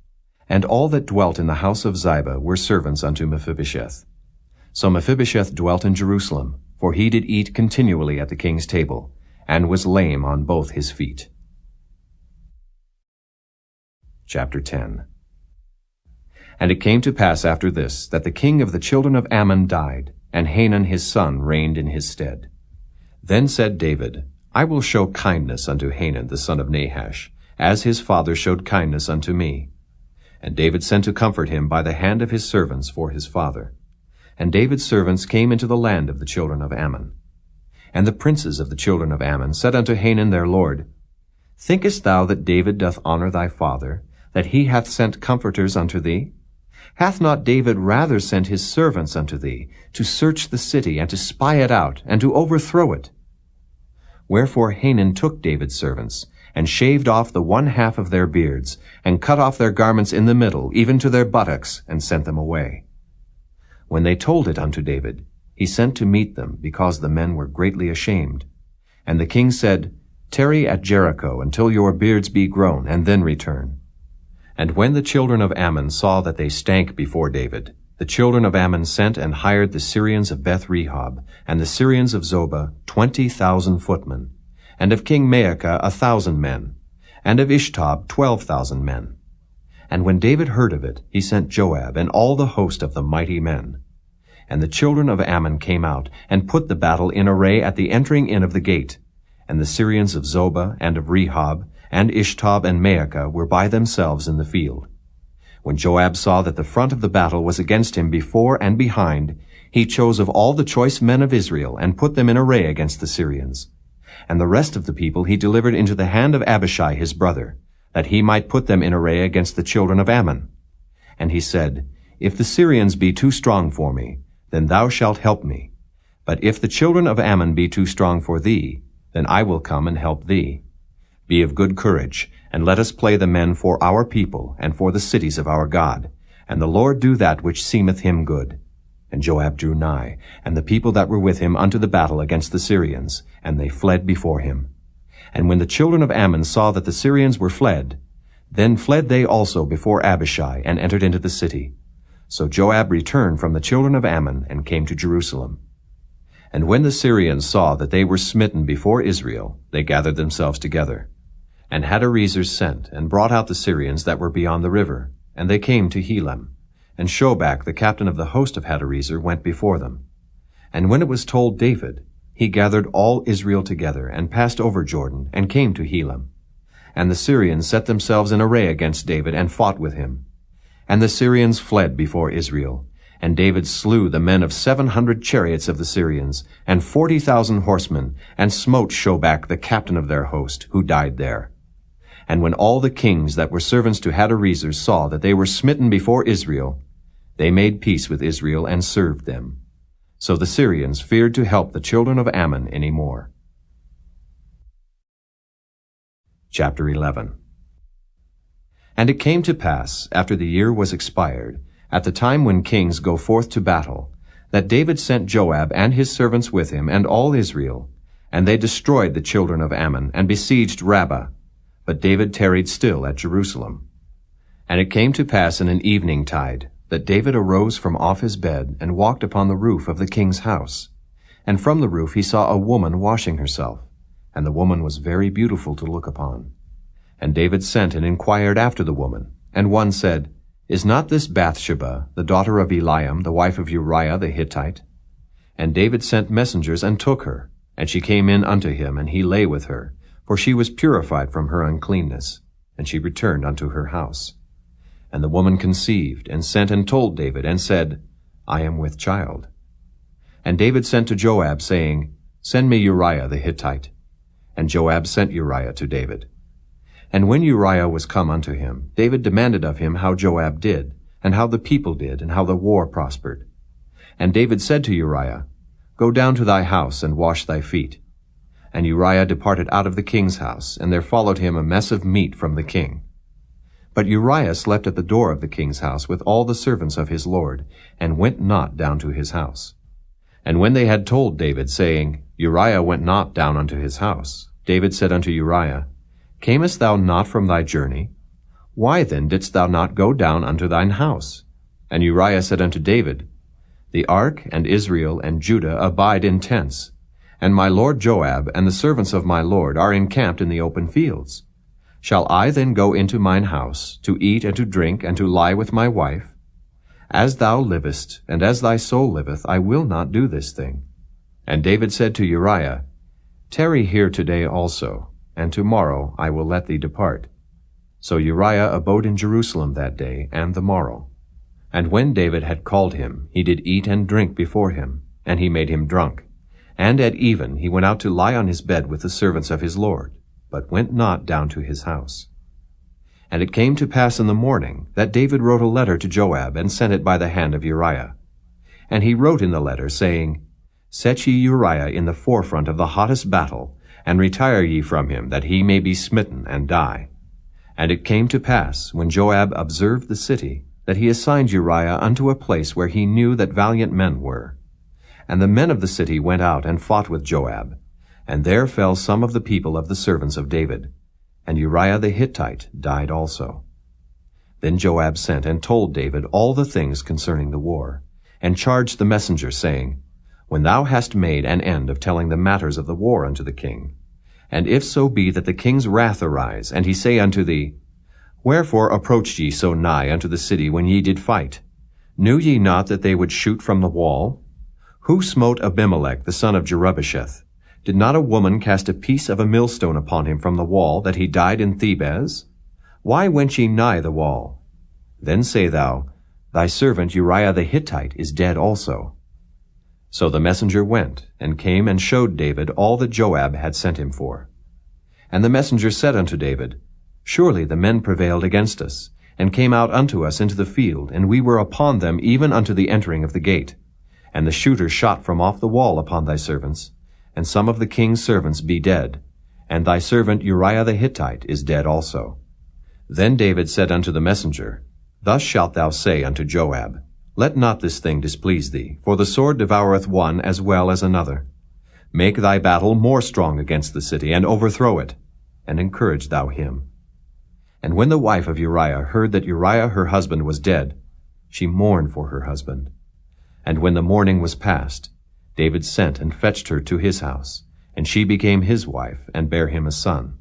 And all that dwelt in the house of Ziba were servants unto Mephibosheth. So Mephibosheth dwelt in Jerusalem, for he did eat continually at the king's table, and was lame on both his feet. Chapter 10. And it came to pass after this, that the king of the children of Ammon died, and Hanun his son reigned in his stead. Then said David, I will show kindness unto Hanun the son of Nahash, as his father showed kindness unto me. And David sent to comfort him by the hand of his servants for his father. And David's servants came into the land of the children of Ammon. And the princes of the children of Ammon said unto Hanun their lord, Thinkest thou that David doth honor thy father, that he hath sent comforters unto thee? Hath not David rather sent his servants unto thee, to search the city, and to spy it out, and to overthrow it? Wherefore Hanun took David's servants, and shaved off the 1/2 of their beards, and cut off their garments in the middle, even to their buttocks, and sent them away. When they told it unto David, he sent to meet them, because the men were greatly ashamed. And the king said, Tarry at Jericho until your beards be grown, and then return. And when the children of Ammon saw that they stank before David, the children of Ammon sent and hired the Syrians of Beth-rehob, and the Syrians of Zobah 20,000 footmen, and of King Maacah 1,000 men, and of Ishtob 12,000 men. And when David heard of it, he sent Joab and all the host of the mighty men. And the children of Ammon came out, and put the battle in array at the entering in of the gate. And the Syrians of Zobah and of Rehob, and Ishtob and Maacah were by themselves in the field. When Joab saw that the front of the battle was against him before and behind, he chose of all the choice men of Israel, and put them in array against the Syrians. And the rest of the people he delivered into the hand of Abishai his brother, that he might put them in array against the children of Ammon. And he said, If the Syrians be too strong for me, then thou shalt help me. But if the children of Ammon be too strong for thee, then I will come and help thee. Be of good courage, and let us play the men for our people, and for the cities of our God. And the Lord do that which seemeth him good. And Joab drew nigh, and the people that were with him unto the battle against the Syrians, and they fled before him. And when the children of Ammon saw that the Syrians were fled, then fled they also before Abishai, and entered into the city. So Joab returned from the children of Ammon, and came to Jerusalem. And when the Syrians saw that they were smitten before Israel, they gathered themselves together. And Hadarezer sent, and brought out the Syrians that were beyond the river, and they came to Helam. And Shobach, the captain of the host of Hadarezer, went before them. And when it was told David, he gathered all Israel together, and passed over Jordan, and came to Helam. And the Syrians set themselves in array against David, and fought with him. And the Syrians fled before Israel. And David slew the men of 700 chariots of the Syrians, and 40,000 horsemen, and smote Shobach the captain of their host, who died there. And when all the kings that were servants to Hadarezer saw that they were smitten before Israel, they made peace with Israel, and served them. So the Syrians feared to help the children of Ammon any more. Chapter 11. And it came to pass, after the year was expired, at the time when kings go forth to battle, that David sent Joab and his servants with him, and all Israel, and they destroyed the children of Ammon, and besieged Rabbah. But David tarried still at Jerusalem. And it came to pass in an evening tide, that David arose from off his bed, and walked upon the roof of the king's house. And from the roof he saw a woman washing herself, and the woman was very beautiful to look upon. And David sent and inquired after the woman. And one said, Is not this Bathsheba, the daughter of Eliam, the wife of Uriah the Hittite? And David sent messengers, and took her. And she came in unto him, and he lay with her, for she was purified from her uncleanness. And she returned unto her house. And the woman conceived, and sent and told David, and said, I am with child. And David sent to Joab, saying, Send me Uriah the Hittite. And Joab sent Uriah to David. And when Uriah was come unto him, David demanded of him how Joab did, and how the people did, and how the war prospered. And David said to Uriah, Go down to thy house, and wash thy feet. And Uriah departed out of the king's house, and there followed him a mess of meat from the king. But Uriah slept at the door of the king's house with all the servants of his lord, and went not down to his house. And when they had told David, saying, Uriah went not down unto his house, David said unto Uriah, Camest thou not from thy journey? Why then didst thou not go down unto thine house? And Uriah said unto David, The ark and Israel and Judah abide in tents, and my lord Joab and the servants of my lord are encamped in the open fields. Shall I then go into mine house, to eat and to drink, and to lie with my wife? As thou livest, and as thy soul liveth, I will not do this thing. And David said to Uriah, Tarry here today also, and tomorrow I will let thee depart. So Uriah abode in Jerusalem that day and the morrow. And when David had called him, he did eat and drink before him, and he made him drunk. And at even he went out to lie on his bed with the servants of his lord, but went not down to his house. And it came to pass in the morning that David wrote a letter to Joab, and sent it by the hand of Uriah. And he wrote in the letter, saying, Set ye Uriah in the forefront of the hottest battle, and retire ye from him, that he may be smitten and die. And it came to pass, when Joab observed the city, that he assigned Uriah unto a place where he knew that valiant men were. And the men of the city went out and fought with Joab, and there fell some of the people of the servants of David, and Uriah the Hittite died also. Then Joab sent and told David all the things concerning the war, and charged the messenger, saying, When thou hast made an end of telling the matters of the war unto the king, and if so be that the king's wrath arise, and he say unto thee, Wherefore approached ye so nigh unto the city when ye did fight? Knew ye not that they would shoot from the wall? Who smote Abimelech the son of Jerubbesheth? Did not a woman cast a piece of a millstone upon him from the wall, that he died in Thebez? Why went ye nigh the wall? Then say thou, Thy servant Uriah the Hittite is dead also. So the messenger went, and came and showed David all that Joab had sent him for. And the messenger said unto David, Surely the men prevailed against us, and came out unto us into the field, and we were upon them even unto the entering of the gate. And the shooters shot from off the wall upon thy servants, and some of the king's servants be dead, and thy servant Uriah the Hittite is dead also. Then David said unto the messenger, Thus shalt thou say unto Joab, Let not this thing displease thee, for the sword devoureth one as well as another. Make thy battle more strong against the city, and overthrow it, and encourage thou him. And when the wife of Uriah heard that Uriah her husband was dead, she mourned for her husband. And when the mourning was past, David sent and fetched her to his house, and she became his wife, and bare him a son.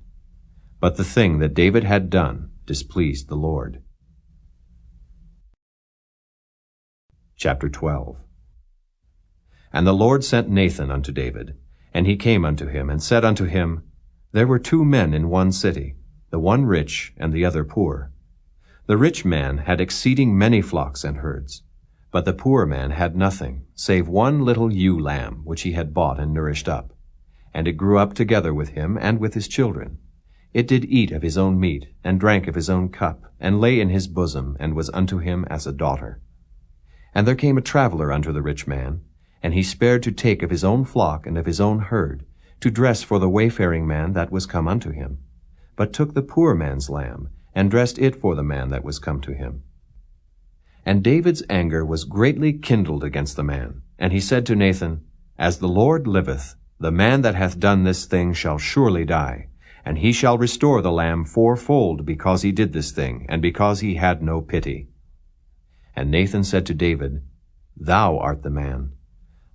But the thing that David had done displeased the Lord. Chapter 12. And the Lord sent Nathan unto David, and he came unto him, and said unto him, There were 2 men in one city, the one rich, and the other poor. The rich man had exceeding many flocks and herds, but the poor man had nothing, save one little ewe lamb, which he had bought and nourished up. And it grew up together with him and with his children. It did eat of his own meat, and drank of his own cup, and lay in his bosom, and was unto him as a daughter. And there came a traveler unto the rich man, and he spared to take of his own flock and of his own herd, to dress for the wayfaring man that was come unto him, but took the poor man's lamb, and dressed it for the man that was come to him. And David's anger was greatly kindled against the man, and he said to Nathan, As the Lord liveth, the man that hath done this thing shall surely die, and he shall restore the lamb 4-fold, because he did this thing, and because he had no pity. And Nathan said to David, Thou art the man.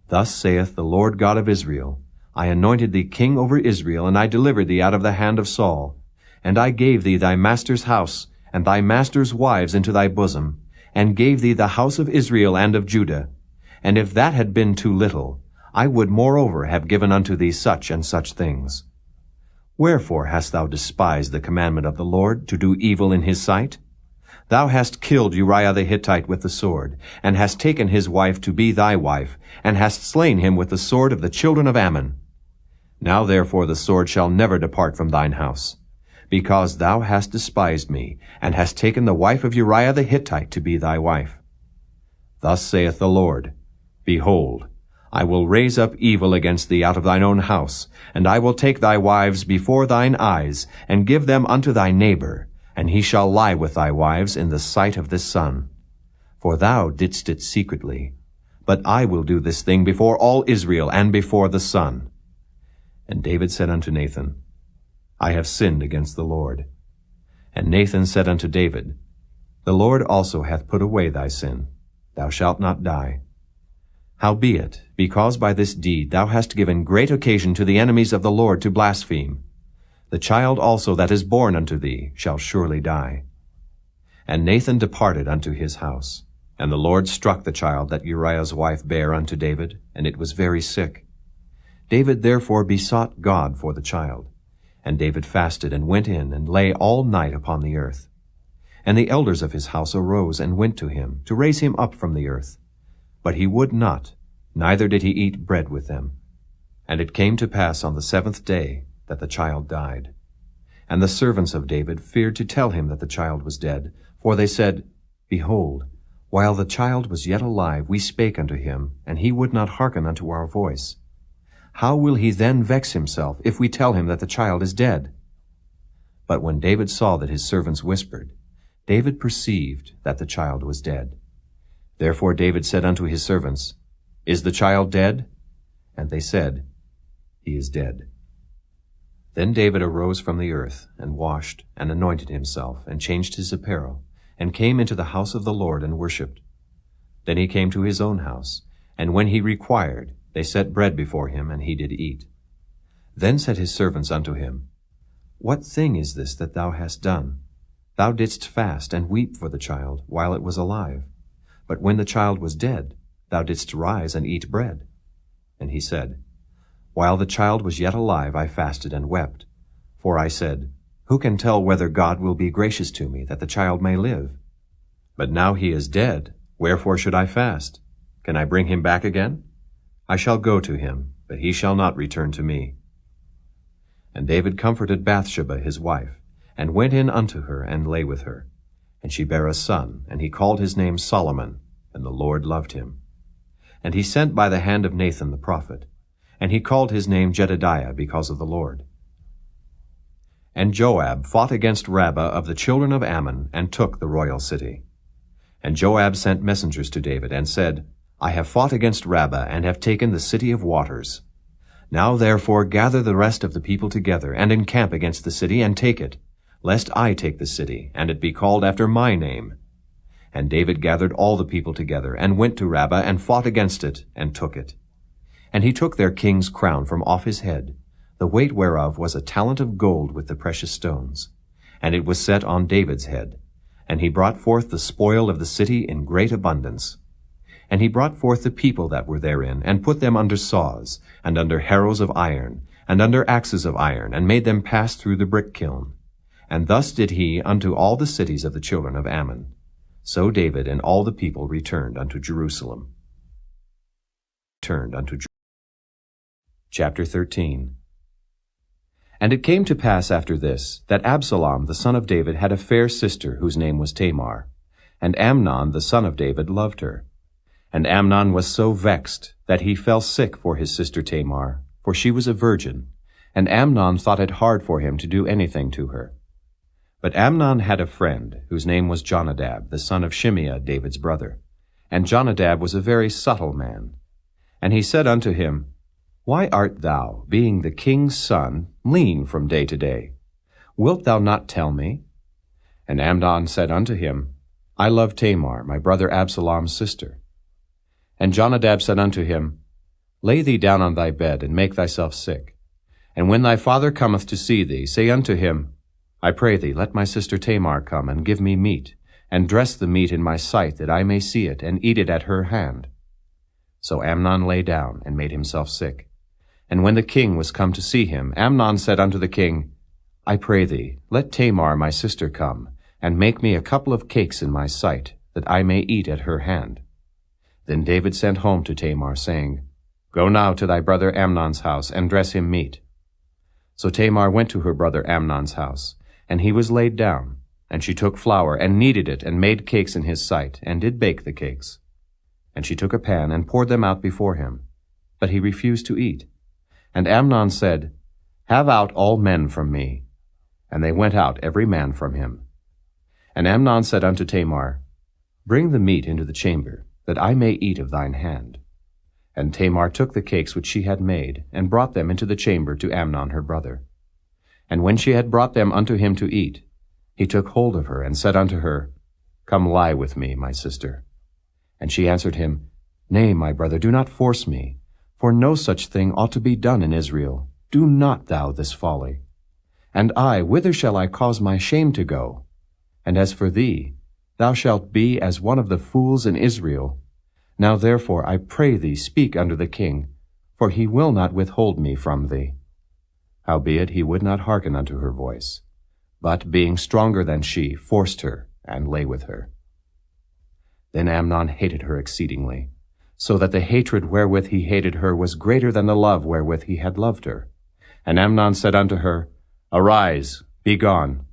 Thus saith the Lord God of Israel, I anointed thee king over Israel, and I delivered thee out of the hand of Saul. And I gave thee thy master's house, and thy master's wives into thy bosom, and gave thee the house of Israel and of Judah. And if that had been too little, I would moreover have given unto thee such and such things. Wherefore hast thou despised the commandment of the Lord, to do evil in his sight? Thou hast killed Uriah the Hittite with the sword, and hast taken his wife to be thy wife, and hast slain him with the sword of the children of Ammon. Now therefore the sword shall never depart from thine house, because thou hast despised me, and hast taken the wife of Uriah the Hittite to be thy wife. Thus saith the Lord, Behold, I will raise up evil against thee out of thine own house, and I will take thy wives before thine eyes, and give them unto thy neighbor, and he shall lie with thy wives in the sight of this sun. For thou didst it secretly, but I will do this thing before all Israel and before the sun. And David said unto Nathan, I have sinned against the Lord. And Nathan said unto David, The Lord also hath put away thy sin. Thou shalt not die. Howbeit, because by this deed thou hast given great occasion to the enemies of the Lord to blaspheme, the child also that is born unto thee shall surely die. And Nathan departed unto his house. And the Lord struck the child that Uriah's wife bare unto David, and it was very sick. David therefore besought God for the child. And David fasted, and went in, and lay all night upon the earth. And the elders of his house arose, and went to him, to raise him up from the earth. But he would not, neither did he eat bread with them. And it came to pass on the 7th day that the child died. And the servants of David feared to tell him that the child was dead, for they said, Behold, while the child was yet alive, we spake unto him, and he would not hearken unto our voice. how will he then vex himself if we tell him that the child is dead?" But when David saw that his servants whispered, David perceived that the child was dead. Therefore David said unto his servants, "Is the child dead?" And they said, "He is dead." Then David arose from the earth, and washed, and anointed himself, and changed his apparel, and came into the house of the Lord, and worshipped. Then he came to his own house, and when he required, they set bread before him, and he did eat. Then said his servants unto him, "What thing is this that thou hast done? Thou didst fast and weep for the child while it was alive. But when the child was dead, thou didst rise and eat bread." And he said, "While the child was yet alive, I fasted and wept. For I said, Who can tell whether God will be gracious to me, that the child may live? But now he is dead, wherefore should I fast? Can I bring him back again? I shall go to him, but he shall not return to me." And David comforted Bathsheba his wife, and went in unto her, and lay with her. And she bare a son, and he called his name Solomon, and the Lord loved him. And he sent by the hand of Nathan the prophet, and he called his name Jedediah, because of the Lord. And Joab fought against Rabbah of the children of Ammon, and took the royal city. And Joab sent messengers to David, and said, "I have fought against Rabbah, and have taken the city of waters. Now therefore gather the rest of the people together, and encamp against the city, and take it, lest I take the city, and it be called after my name." And David gathered all the people together, and went to Rabbah, and fought against it, and took it. And he took their king's crown from off his head, the weight whereof was a talent of gold with the precious stones. And it was set on David's head. And he brought forth the spoil of the city in great abundance. And he brought forth the people that were therein, and put them under saws, and under harrows of iron, and under axes of iron, and made them pass through the brick kiln. And thus did he unto all the cities of the children of Ammon. So David and all the people returned unto Jerusalem. Chapter 13. And it came to pass after this, that Absalom the son of David had a fair sister, whose name was Tamar. And Amnon the son of David loved her. And Amnon was so vexed that he fell sick for his sister Tamar, for she was a virgin. And Amnon thought it hard for him to do anything to her. But Amnon had a friend, whose name was Jonadab, the son of Shimeah, David's brother. And Jonadab was a very subtle man. And he said unto him, "Why art thou, being the king's son, lean from day to day? Wilt thou not tell me?" And Amnon said unto him, "I love Tamar, my brother Absalom's sister." And Jonadab said unto him, "Lay thee down on thy bed, and make thyself sick. And when thy father cometh to see thee, say unto him, I pray thee, let my sister Tamar come, and give me meat, and dress the meat in my sight, that I may see it, and eat it at her hand." So Amnon lay down, and made himself sick. And when the king was come to see him, Amnon said unto the king, "I pray thee, let Tamar my sister come, and make me a couple of cakes in my sight, that I may eat at her hand." Then David sent home to Tamar, saying, "Go now to thy brother Amnon's house, and dress him meat." So Tamar went to her brother Amnon's house, and he was laid down. And she took flour, and kneaded it, and made cakes in his sight, and did bake the cakes. And she took a pan, and poured them out before him. But he refused to eat. And Amnon said, "Have out all men from me." And they went out every man from him. And Amnon said unto Tamar, "Bring the meat into the chamber, that I may eat of thine hand." And Tamar took the cakes which she had made, and brought them into the chamber to Amnon her brother. And when she had brought them unto him to eat, he took hold of her, and said unto her, "Come lie with me, my sister." And she answered him, "Nay, my brother, do not force me, for no such thing ought to be done in Israel. Do not thou this folly. And I, whither shall I cause my shame to go? And as for thee, thou shalt be as one of the fools in Israel. Now therefore I pray thee speak unto the king, for he will not withhold me from thee." Howbeit he would not hearken unto her voice, but, being stronger than she, forced her, and lay with her. Then Amnon hated her exceedingly, so that the hatred wherewith he hated her was greater than the love wherewith he had loved her. And Amnon said unto her, "Arise, be gone."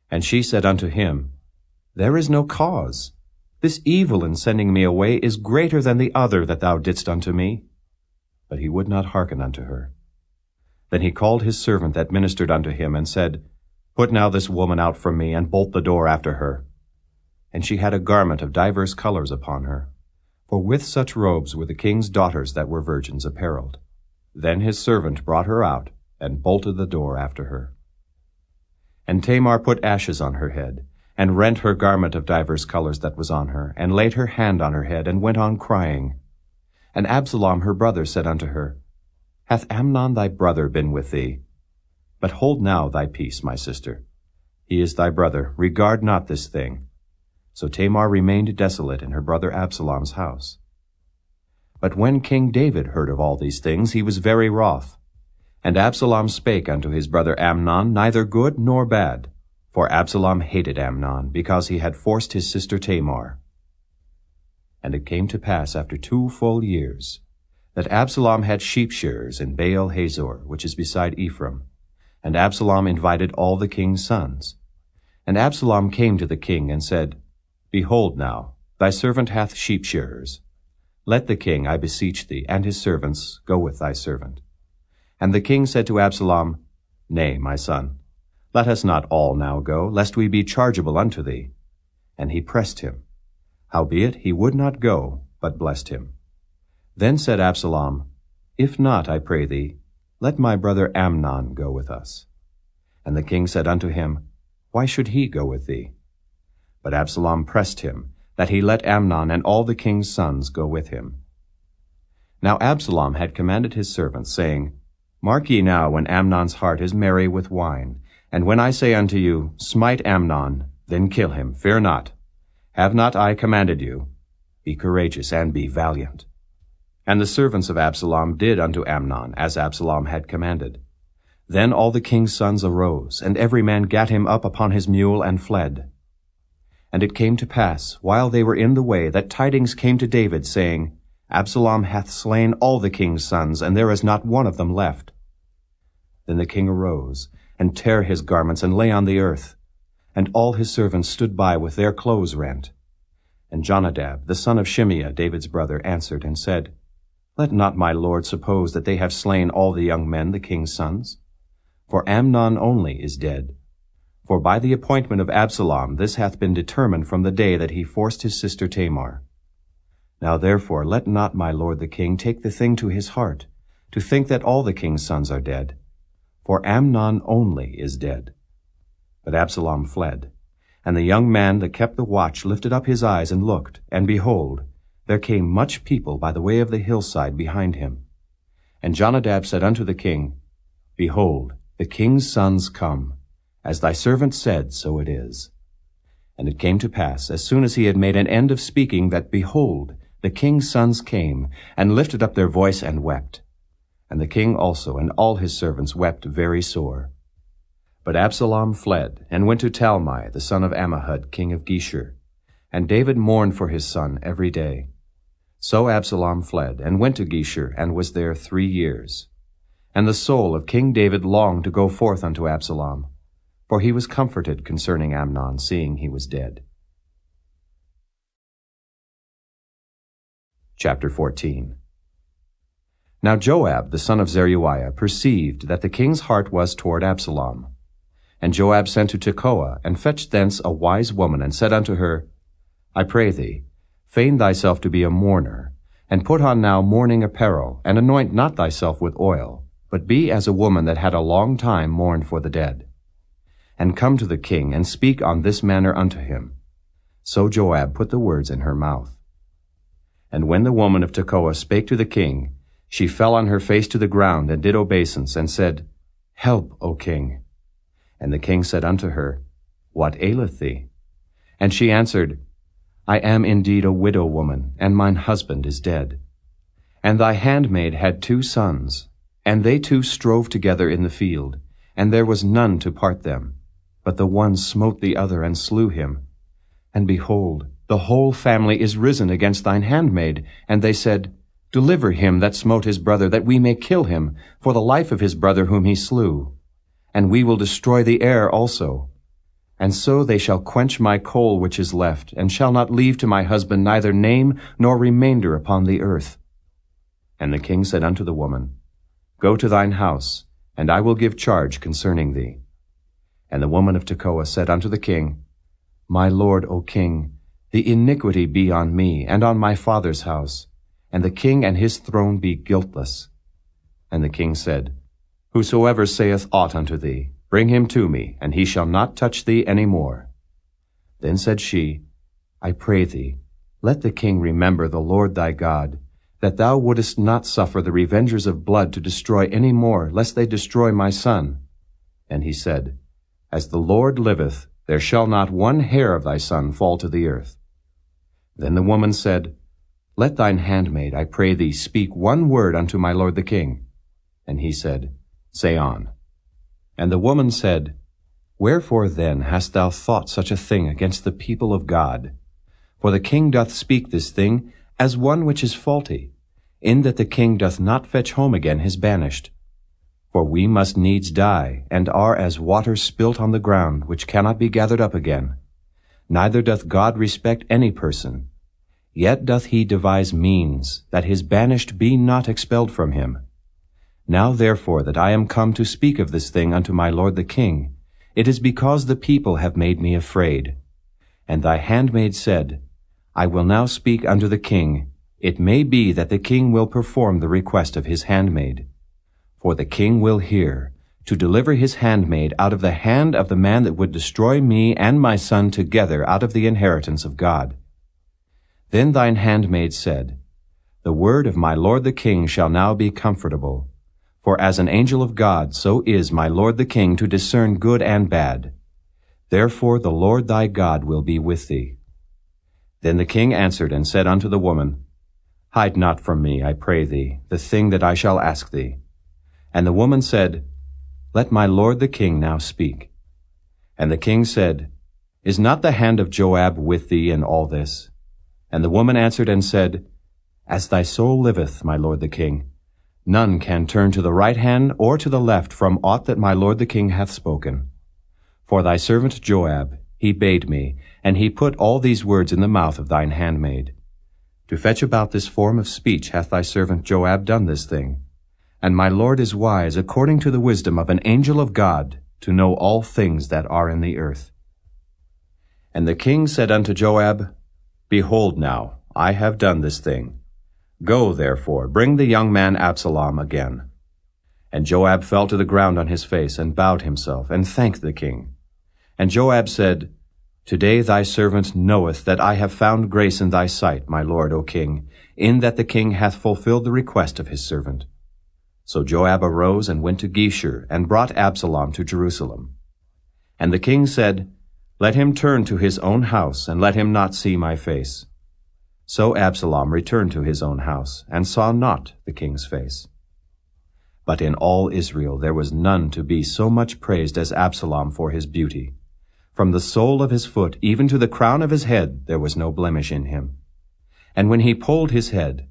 And she said unto him, "There is no cause. This evil in sending me away is greater than the other that thou didst unto me." But he would not hearken unto her. Then he called his servant that ministered unto him, and said, Put now this woman out from me, and bolt the door after her. And she had a garment of divers colors upon her, for with such robes were the king's daughters that were virgins apparelled. Then his servant brought her out, and bolted the door after her. And Tamar put ashes on her head, and rent her garment of divers colors that was on her, and laid her hand on her head, and went on crying. And Absalom her brother said unto her, Hath Amnon thy brother been with thee? But hold now thy peace, my sister. He is thy brother, regard not this thing. So Tamar remained desolate in her brother Absalom's house. But when King David heard of all these things, he was very wroth. And Absalom spake unto his brother Amnon neither good nor bad, for Absalom hated Amnon, because he had forced his sister Tamar. And it came to pass after 2 full years, that Absalom had sheep shearers in Baal Hazor, which is beside Ephraim. And Absalom invited all the king's sons. And Absalom came to the king and said, Behold now, thy servant hath sheep shearers. Let the king, I beseech thee, and his servants go with thy servant. And the king said to Absalom, Nay, my son, let us not all now go, lest we be chargeable unto thee. And he pressed him. Howbeit he would not go, but blessed him. Then said Absalom, If not, I pray thee, let my brother Amnon go with us. And the king said unto him, Why should he go with thee? But Absalom pressed him, that he let Amnon and all the king's sons go with him. Now Absalom had commanded his servants, saying, Mark ye now when Amnon's heart is merry with wine, and when I say unto you, Smite Amnon, then kill him, fear not. Have not I commanded you? Be courageous and be valiant. And the servants of Absalom did unto Amnon as Absalom had commanded. Then all the king's sons arose, and every man gat him up upon his mule and fled. And it came to pass, while they were in the way, that tidings came to David, saying, Absalom hath slain all the king's sons, and there is not one of them left. Then the king arose, and tare his garments, and lay on the earth. And all his servants stood by with their clothes rent. And Jonadab, the son of Shimeah, David's brother, answered and said, Let not my lord suppose that they have slain all the young men, the king's sons. For Amnon only is dead. For by the appointment of Absalom this hath been determined from the day that he forced his sister Tamar. Now therefore let not my lord the king take the thing to his heart, to think that all the king's sons are dead. For Amnon only is dead. But Absalom fled. And the young man that kept the watch lifted up his eyes and looked, and behold, there came much people by the way of the hillside behind him. And Jonadab said unto the king, Behold, the king's sons come. As thy servant said, so it is. And it came to pass, as soon as he had made an end of speaking, that, behold, the king's sons came, and lifted up their voice and wept. And the king also and all his servants wept very sore. But Absalom fled, and went to Talmai, the son of Ammihud, king of Geshur. And David mourned for his son every day. So Absalom fled, and went to Geshur, and was there 3 years. And the soul of King David longed to go forth unto Absalom, for he was comforted concerning Amnon, seeing he was dead. Chapter 14. Now Joab, the son of Zeruiah, perceived that the king's heart was toward Absalom. And Joab sent to Tekoa, and fetched thence a wise woman, and said unto her, I pray thee, feign thyself to be a mourner, and put on now mourning apparel, and anoint not thyself with oil, but be as a woman that had a long time mourned for the dead. And come to the king, and speak on this manner unto him. So Joab put the words in her mouth. And when the woman of Tekoa spake to the king, she fell on her face to the ground, and did obeisance, and said, Help, O king. And the king said unto her, What aileth thee? And she answered, I am indeed a widow woman, and mine husband is dead. And thy handmaid had 2 sons, and they 2 strove together in the field, and there was none to part them. But the one smote the other, and slew him. And behold, the whole family is risen against thine handmaid. And they said, Deliver him that smote his brother, that we may kill him, for the life of his brother whom he slew. And we will destroy the heir also. And so they shall quench my coal which is left, and shall not leave to my husband neither name nor remainder upon the earth. And the king said unto the woman, Go to thine house, and I will give charge concerning thee. And the woman of Tekoa said unto the king, My lord, O king, the iniquity be on me and on my father's house, and the king and his throne be guiltless. And the king said, Whosoever saith aught unto thee, bring him to me, and he shall not touch thee any more. Then said she, I pray thee, let the king remember the Lord thy God, that thou wouldest not suffer the revengers of blood to destroy any more, lest they destroy my son. And he said, As the Lord liveth, there shall not one hair of thy son fall to the earth. Then the woman said, Let thine handmaid, I pray thee, speak one word unto my lord the king. And he said, Say on. And the woman said, Wherefore then hast thou thought such a thing against the people of God? For the king doth speak this thing as one which is faulty, in that the king doth not fetch home again his banished. For we must needs die, and are as water spilt on the ground, which cannot be gathered up again. Neither doth God respect any person. Yet doth he devise means, that his banished be not expelled from him. Now therefore that I am come to speak of this thing unto my lord the king, it is because the people have made me afraid. And thy handmaid said, I will now speak unto the king. It may be that the king will perform the request of his handmaid. For the king will hear, to deliver his handmaid out of the hand of the man that would destroy me and my son together out of the inheritance of God. Then thine handmaid said, The word of my lord the king shall now be comfortable. For as an angel of God, so is my lord the king to discern good and bad. Therefore the Lord thy God will be with thee. Then the king answered and said unto the woman, Hide not from me, I pray thee, the thing that I shall ask thee. And the woman said, Let my lord the king now speak. And the king said, Is not the hand of Joab with thee in all this? And the woman answered and said, As thy soul liveth, my lord the king, none can turn to the right hand or to the left from aught that my lord the king hath spoken. For thy servant Joab, he bade me, and he put all these words in the mouth of thine handmaid. To fetch about this form of speech hath thy servant Joab done this thing. And my lord is wise according to the wisdom of an angel of God, to know all things that are in the earth. And the king said unto Joab, Behold now, I have done this thing. Go, therefore, bring the young man Absalom again. And Joab fell to the ground on his face, and bowed himself, and thanked the king. And Joab said, Today thy servant knoweth that I have found grace in thy sight, my lord, O king, in that the king hath fulfilled the request of his servant. So Joab arose and went to Geshur, and brought Absalom to Jerusalem. And the king said, Let him turn to his own house, and let him not see my face. So Absalom returned to his own house, and saw not the king's face. But in all Israel there was none to be so much praised as Absalom for his beauty. From the sole of his foot even to the crown of his head there was no blemish in him. And when he polled his head,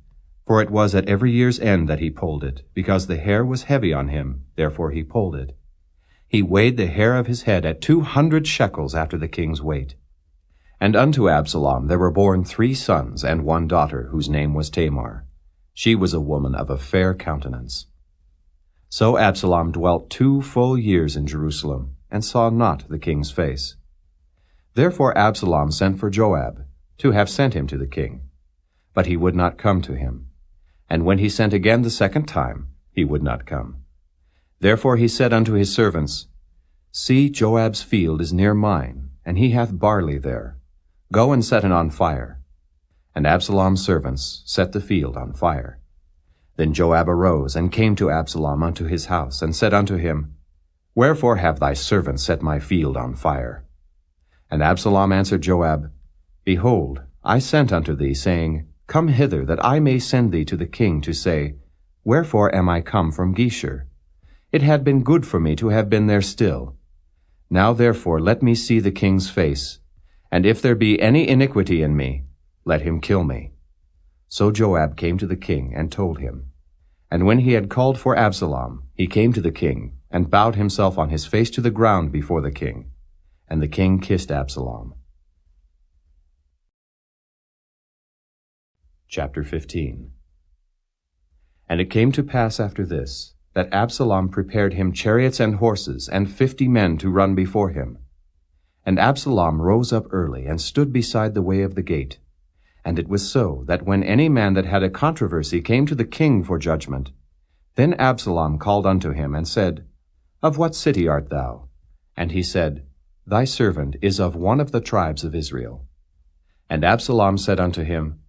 for it was at every year's end that he polled it, because the hair was heavy on him, therefore he polled it, he weighed the hair of his head at 200 shekels after the king's weight. And unto Absalom there were born 3 sons and 1 daughter, whose name was Tamar. She was a woman of a fair countenance. So Absalom dwelt 2 full years in Jerusalem, and saw not the king's face. Therefore Absalom sent for Joab, to have sent him to the king. But he would not come to him. And when he sent again the 2nd time, he would not come. Therefore he said unto his servants, See, Joab's field is near mine, and he hath barley there. Go and set it on fire. And Absalom's servants set the field on fire. Then Joab arose, and came to Absalom unto his house, and said unto him, Wherefore have thy servants set my field on fire? And Absalom answered Joab, Behold, I sent unto thee, saying, Come hither, that I may send thee to the king, to say, Wherefore am I come from Geshur? It had been good for me to have been there still. Now therefore let me see the king's face, and if there be any iniquity in me, let him kill me. So Joab came to the king, and told him. And when he had called for Absalom, he came to the king, and bowed himself on his face to the ground before the king. And the king kissed Absalom. Chapter 15. And it came to pass after this, that Absalom prepared him chariots and horses, and 50 men to run before him. And Absalom rose up early, and stood beside the way of the gate. And it was so, that when any man that had a controversy came to the king for judgment, then Absalom called unto him, and said, Of what city art thou? And he said, Thy servant is of one of the tribes of Israel. And Absalom said unto him,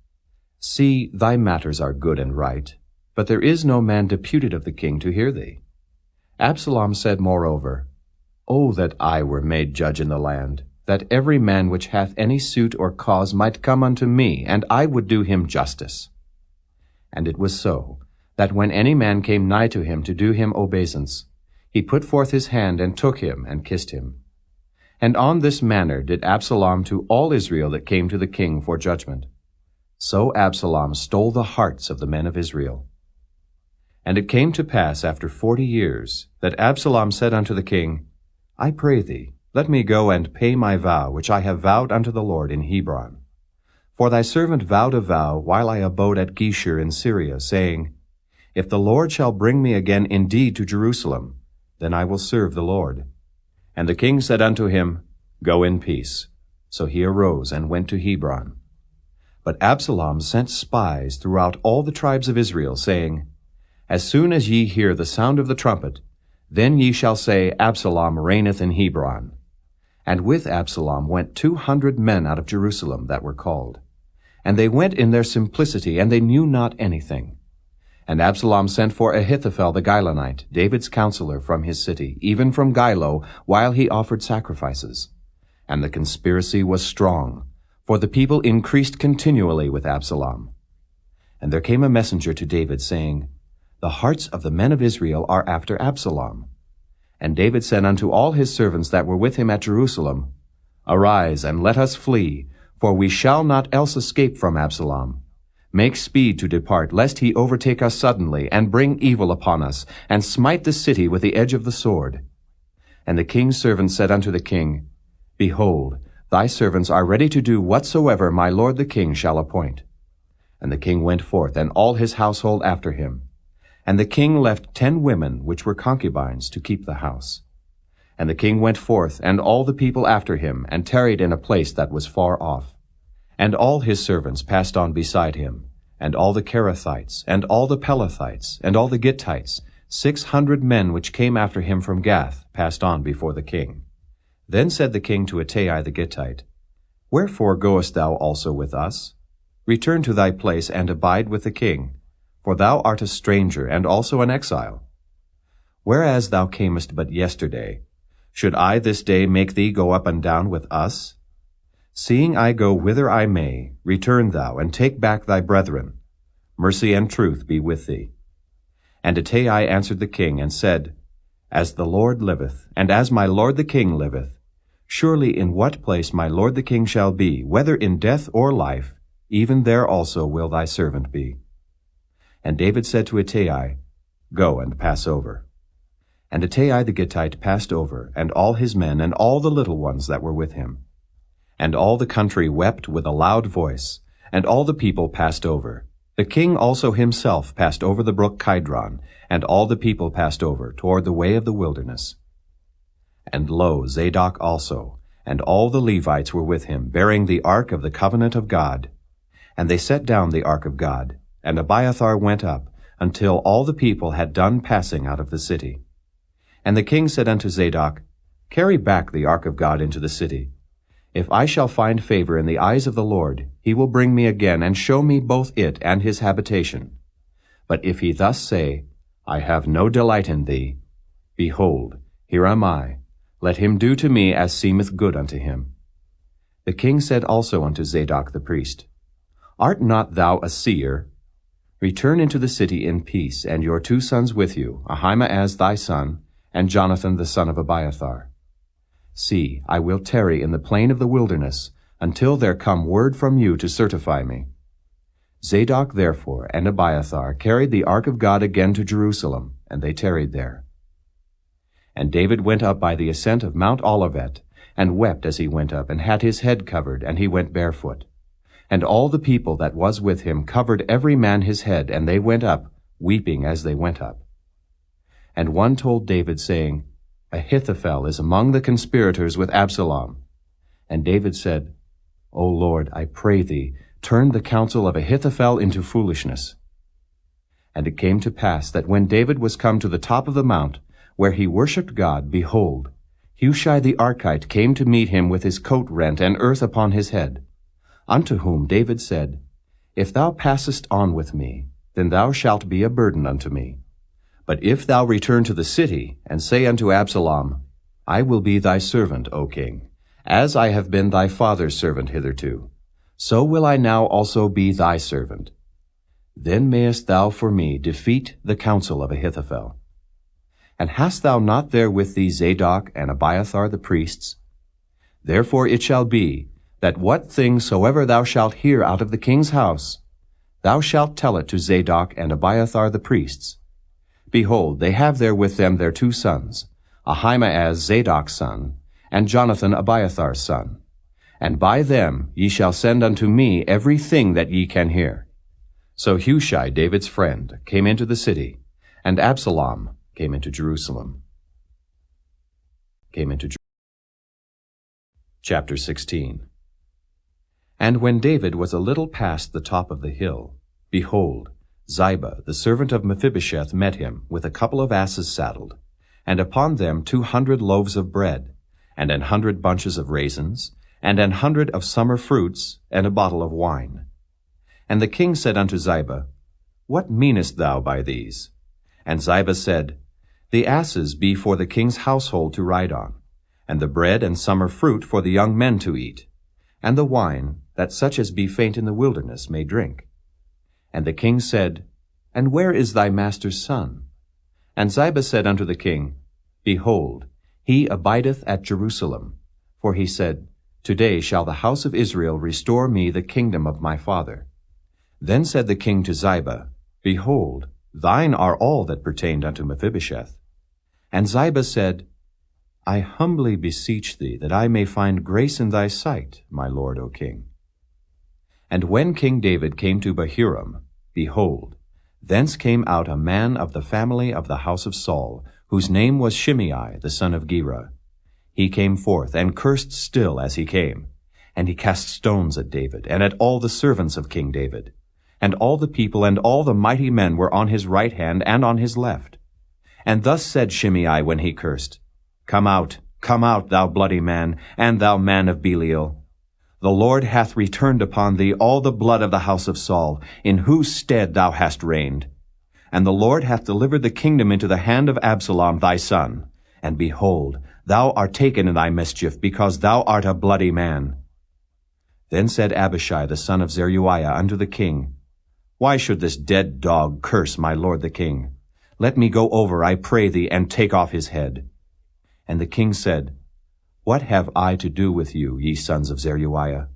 See, thy matters are good and right, but there is no man deputed of the king to hear thee. Absalom said moreover, O that I were made judge in the land, that every man which hath any suit or cause might come unto me, and I would do him justice. And it was so, that when any man came nigh to him to do him obeisance, he put forth his hand and took him and kissed him. And on this manner did Absalom to all Israel that came to the king for judgment. So Absalom stole the hearts of the men of Israel. And it came to pass after 40 years, that Absalom said unto the king, I pray thee, let me go and pay my vow which I have vowed unto the Lord in Hebron. For thy servant vowed a vow while I abode at Geshur in Syria, saying, If the Lord shall bring me again indeed to Jerusalem, then I will serve the Lord. And the king said unto him, Go in peace. So he arose and went to Hebron. But Absalom sent spies throughout all the tribes of Israel, saying, As soon as ye hear the sound of the trumpet, then ye shall say, Absalom reigneth in Hebron. And with Absalom went 200 men out of Jerusalem that were called. And they went in their simplicity, and they knew not anything. And Absalom sent for Ahithophel the Gilonite, David's counselor, from his city, even from Gilo, while he offered sacrifices. And the conspiracy was strong, for the people increased continually with Absalom. And there came a messenger to David, saying, The hearts of the men of Israel are after Absalom. And David said unto all his servants that were with him at Jerusalem, Arise, and let us flee, for we shall not else escape from Absalom. Make speed to depart, lest he overtake us suddenly, and bring evil upon us, and smite the city with the edge of the sword. And the king's servants said unto the king, Behold, thy servants are ready to do whatsoever my lord the king shall appoint. And the king went forth, and all his household after him. And the king left 10 women which were concubines to keep the house. And the king went forth, and all the people after him, and tarried in a place that was far off. And all his servants passed on beside him, and all the Kerethites, and all the Pelethites, and all the Gittites, 600 men which came after him from Gath, passed on before the king. Then said the king to Ittai the Gittite, Wherefore goest thou also with us? Return to thy place, and abide with the king, for thou art a stranger, and also an exile. Whereas thou camest but yesterday, should I this day make thee go up and down with us? Seeing I go whither I may, return thou, and take back thy brethren. Mercy and truth be with thee. And Ittai answered the king, and said, As the Lord liveth, and as my lord the king liveth, surely in what place my lord the king shall be, whether in death or life, even there also will thy servant be. And David said to Ittai, Go and pass over. And Ittai the Gittite passed over, and all his men, and all the little ones that were with him. And all the country wept with a loud voice, and all the people passed over. The king also himself passed over the brook Kidron, and all the people passed over toward the way of the wilderness. And lo, Zadok also, and all the Levites were with him, bearing the ark of the covenant of God. And they set down the ark of God, and Abiathar went up, until all the people had done passing out of the city. And the king said unto Zadok, Carry back the ark of God into the city. If I shall find favor in the eyes of the Lord, he will bring me again, and show me both it and his habitation. But if he thus say, I have no delight in thee, behold, here am I. Let him do to me as seemeth good unto him. The king said also unto Zadok the priest, Art not thou a seer? Return into the city in peace, and your 2 sons with you, Ahimaaz thy son, and Jonathan the son of Abiathar. See, I will tarry in the plain of the wilderness, until there come word from you to certify me. Zadok therefore and Abiathar carried the ark of God again to Jerusalem, and they tarried there. And David went up by the ascent of Mount Olivet, and wept as he went up, and had his head covered, and he went barefoot. And all the people that was with him covered every man his head, and they went up, weeping as they went up. And one told David, saying, Ahithophel is among the conspirators with Absalom. And David said, O Lord, I pray thee, turn the counsel of Ahithophel into foolishness. And it came to pass that when David was come to the top of the mount, where he worshipped God, behold, Hushai the Archite came to meet him with his coat rent and earth upon his head. Unto whom David said, If thou passest on with me, then thou shalt be a burden unto me. But if thou return to the city, and say unto Absalom, I will be thy servant, O king, as I have been thy father's servant hitherto, so will I now also be thy servant. Then mayest thou for me defeat the counsel of Ahithophel. And hast thou not there with thee Zadok and Abiathar the priests? Therefore it shall be, that what thing soever thou shalt hear out of the king's house, thou shalt tell it to Zadok and Abiathar the priests. Behold, they have there with them their 2 sons, Ahimaaz Zadok's son, and Jonathan Abiathar's son. And by them ye shall send unto me every thing that ye can hear. So Hushai, David's friend, came into the city, and Absalom came into Jerusalem. Chapter 16. And when David was a little past the top of the hill, behold, Ziba, the servant of Mephibosheth, met him with a couple of asses saddled, and upon them 200 loaves of bread, and 100 bunches of raisins, and 100 of summer fruits, and a bottle of wine. And the king said unto Ziba, What meanest thou by these? And Ziba said, The asses be for the king's household to ride on, and the bread and summer fruit for the young men to eat, and the wine, that such as be faint in the wilderness may drink. And the king said, And where is thy master's son? And Ziba said unto the king, Behold, he abideth at Jerusalem. For he said, Today shall the house of Israel restore me the kingdom of my father. Then said the king to Ziba, Behold, thine are all that pertained unto Mephibosheth. And Ziba said, I humbly beseech thee that I may find grace in thy sight, my lord, O king. And when King David came to Bahurim, behold, thence came out a man of the family of the house of Saul, whose name was Shimei the son of Gera. He came forth, and cursed still as he came. And he cast stones at David, and at all the servants of King David. And all the people and all the mighty men were on his right hand and on his left. And thus said Shimei when he cursed, Come out, thou bloody man, and thou man of Belial. The Lord hath returned upon thee all the blood of the house of Saul, in whose stead thou hast reigned. And the Lord hath delivered the kingdom into the hand of Absalom thy son. And behold, thou art taken in thy mischief, because thou art a bloody man. Then said Abishai the son of Zeruiah unto the king, Why should this dead dog curse my lord the king? Let me go over, I pray thee, and take off his head. And the king said, What have I to do with you, ye sons of Zeruiah?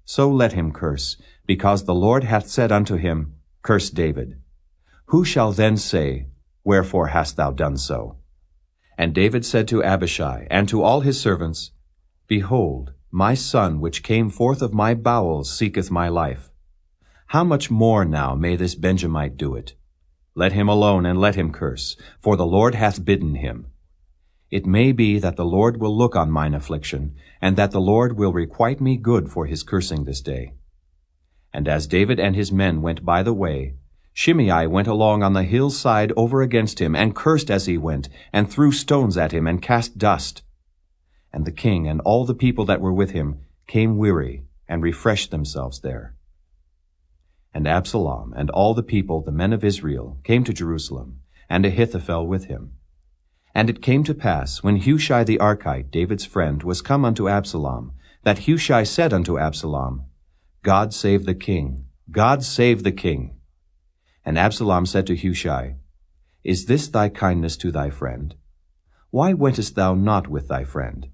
So let him curse, because the Lord hath said unto him, Curse David. Who shall then say, Wherefore hast thou done so? And David said to Abishai and to all his servants, Behold, my son which came forth of my bowels seeketh my life. How much more now may this Benjamite do it? Let him alone, and let him curse, for the Lord hath bidden him. It may be that the Lord will look on mine affliction, and that the Lord will requite me good for his cursing this day. And as David and his men went by the way, Shimei went along on the hillside over against him, and cursed as he went, and threw stones at him, and cast dust. And the king and all the people that were with him came weary, and refreshed themselves there. And Absalom and all the people, the men of Israel, came to Jerusalem, and Ahithophel with him. And it came to pass, when Hushai the Archite, David's friend, was come unto Absalom, that Hushai said unto Absalom, God save the king, God save the king. And Absalom said to Hushai, Is this thy kindness to thy friend? Why wentest thou not with thy friend?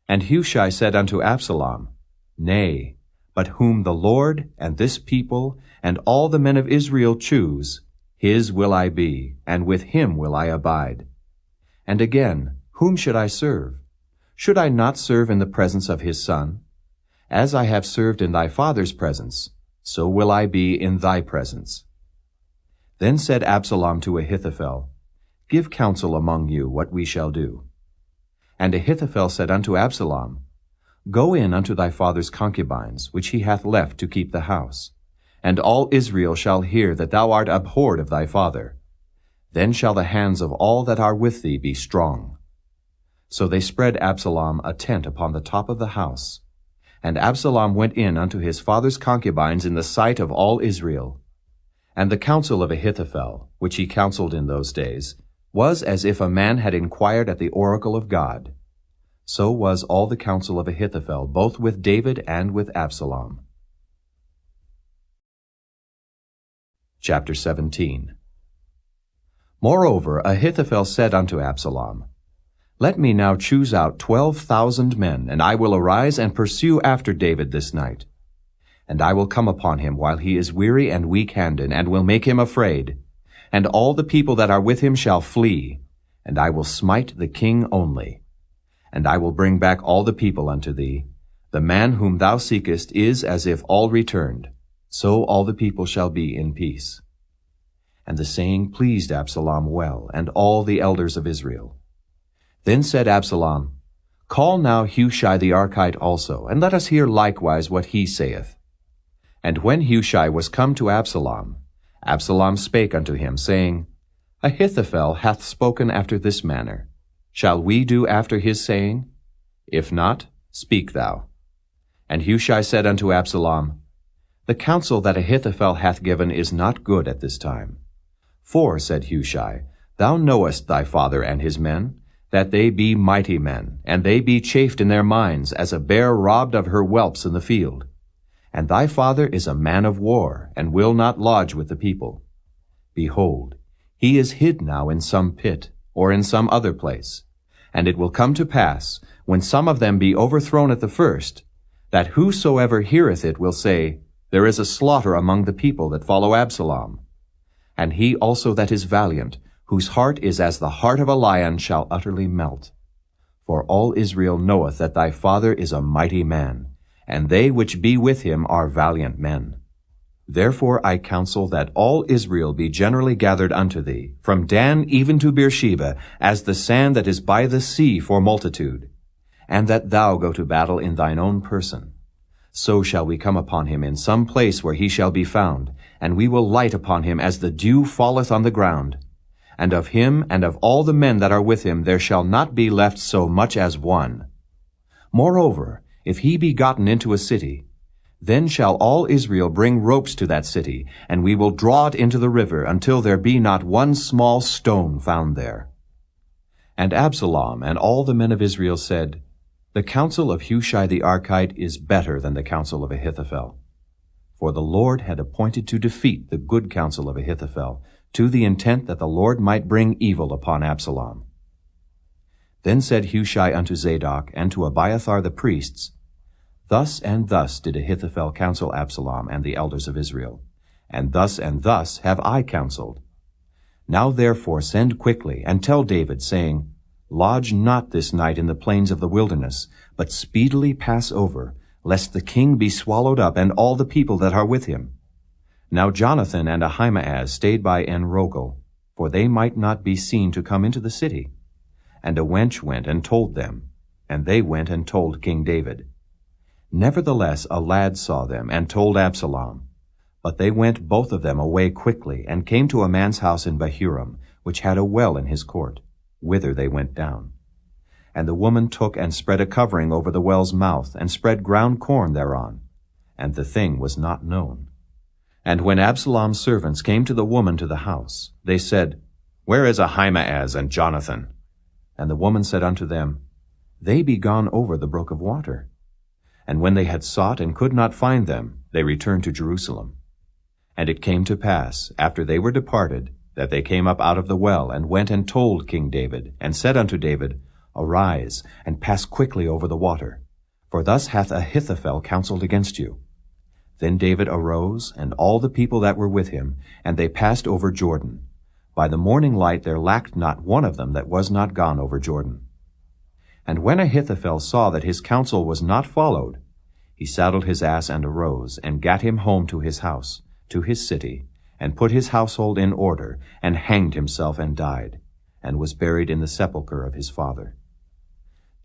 And Hushai said unto Absalom, Nay, but whom the Lord and this people and all the men of Israel choose, his will I be, and with him will I abide. And again, whom should I serve? Should I not serve in the presence of his son? As I have served in thy father's presence, so will I be in thy presence. Then said Absalom to Ahithophel, Give counsel among you what we shall do. And Ahithophel said unto Absalom, Go in unto thy father's concubines, which he hath left to keep the house. And all Israel shall hear that thou art abhorred of thy father. Then shall the hands of all that are with thee be strong. So they spread Absalom a tent upon the top of the house. And Absalom went in unto his father's concubines in the sight of all Israel. And the counsel of Ahithophel, which he counseled in those days, was as if a man had inquired at the oracle of God. So was all the counsel of Ahithophel, both with David and with Absalom. Chapter 17. Moreover, Ahithophel said unto Absalom, Let me now choose out 12,000 men, and I will arise and pursue after David this night. And I will come upon him while he is weary and weak-handed, and will make him afraid. And all the people that are with him shall flee, and I will smite the king only. And I will bring back all the people unto thee. The man whom thou seekest is as if all returned. So all the people shall be in peace. And the saying pleased Absalom well, and all the elders of Israel. Then said Absalom, Call now Hushai the Archite also, and let us hear likewise what he saith. And when Hushai was come to Absalom, Absalom spake unto him, saying, Ahithophel hath spoken after this manner. Shall we do after his saying? If not, speak thou. And Hushai said unto Absalom, The counsel that Ahithophel hath given is not good at this time. For, said Hushai, Thou knowest thy father and his men, that they be mighty men, and they be chafed in their minds, as a bear robbed of her whelps in the field. And thy father is a man of war, and will not lodge with the people. Behold, he is hid now in some pit, or in some other place. And it will come to pass, when some of them be overthrown at the first, that whosoever heareth it will say, There is a slaughter among the people that follow Absalom. And he also that is valiant, whose heart is as the heart of a lion, shall utterly melt. For all Israel knoweth that thy father is a mighty man, and they which be with him are valiant men. Therefore I counsel that all Israel be generally gathered unto thee, from Dan even to Beersheba, as the sand that is by the sea for multitude, and that thou go to battle in thine own person. So shall we come upon him in some place where he shall be found, and we will light upon him as the dew falleth on the ground. And of him and of all the men that are with him there shall not be left so much as one. Moreover, if he be gotten into a city, then shall all Israel bring ropes to that city, and we will draw it into the river, until there be not one small stone found there. And Absalom and all the men of Israel said, The counsel of Hushai the Archite is better than the counsel of Ahithophel. For the Lord had appointed to defeat the good counsel of Ahithophel, to the intent that the Lord might bring evil upon Absalom. Then said Hushai unto Zadok and to Abiathar the priests, Thus and thus did Ahithophel counsel Absalom and the elders of Israel, and thus have I counseled. Now therefore send quickly, and tell David, saying, Lodge not this night in the plains of the wilderness, but speedily pass over, lest the king be swallowed up, and all the people that are with him. Now Jonathan and Ahimaaz stayed by En-rogel, for they might not be seen to come into the city. And a wench went and told them, and they went and told King David. Nevertheless a lad saw them, and told Absalom. But they went both of them away quickly, and came to a man's house in Bahurim, which had a well in his court, whither they went down. And the woman took and spread a covering over the well's mouth, and spread ground corn thereon. And the thing was not known. And when Absalom's servants came to the woman to the house, they said, Where is Ahimaaz and Jonathan? And the woman said unto them, They be gone over the brook of water. And when they had sought and could not find them, they returned to Jerusalem. And it came to pass, after they were departed, that they came up out of the well, and went and told King David, and said unto David, Arise, and pass quickly over the water, for thus hath Ahithophel counseled against you. Then David arose, and all the people that were with him, and they passed over Jordan. By the morning light there lacked not one of them that was not gone over Jordan. And when Ahithophel saw that his counsel was not followed, he saddled his ass and arose, and gat him home to his house, to his city, and put his household in order, and hanged himself and died, and was buried in the sepulchre of his father.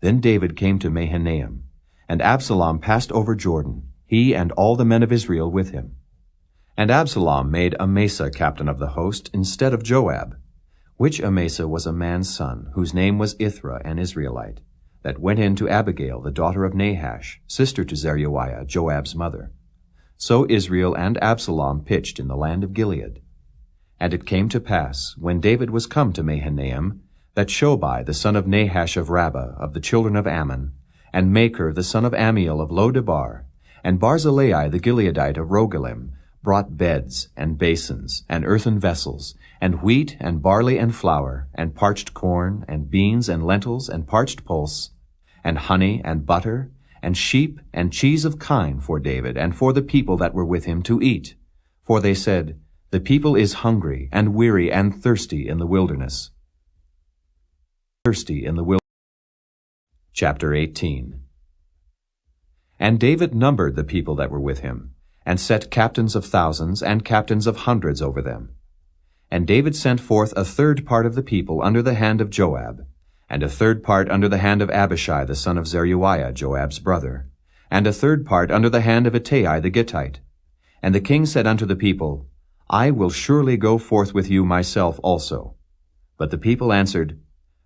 Then David came to Mahanaim, and Absalom passed over Jordan, he and all the men of Israel with him. And Absalom made Amasa captain of the host instead of Joab, which Amasa was a man's son, whose name was Ithra, an Israelite, that went in to Abigail, the daughter of Nahash, sister to Zeruiah, Joab's mother. So Israel and Absalom pitched in the land of Gilead. And it came to pass, when David was come to Mahanaim, that Shobai the son of Nahash of Rabbah, of the children of Ammon, and Machir the son of Ammiel of Lo-debar, and Barzillai the Gileadite of Rogelim, brought beds, and basins, and earthen vessels, and wheat, and barley, and flour, and parched corn, and beans, and lentils, and parched pulse, and honey, and butter, and sheep, and cheese of kine for David, and for the people that were with him to eat. For they said, The people is hungry, and weary, and thirsty in the wilderness. Chapter 18. And David numbered the people that were with him, and set captains of thousands and captains of hundreds over them. And David sent forth a third part of the people under the hand of Joab, and a third part under the hand of Abishai the son of Zeruiah, Joab's brother, and a third part under the hand of Ittai the Gittite. And the king said unto the people, I will surely go forth with you myself also. But the people answered,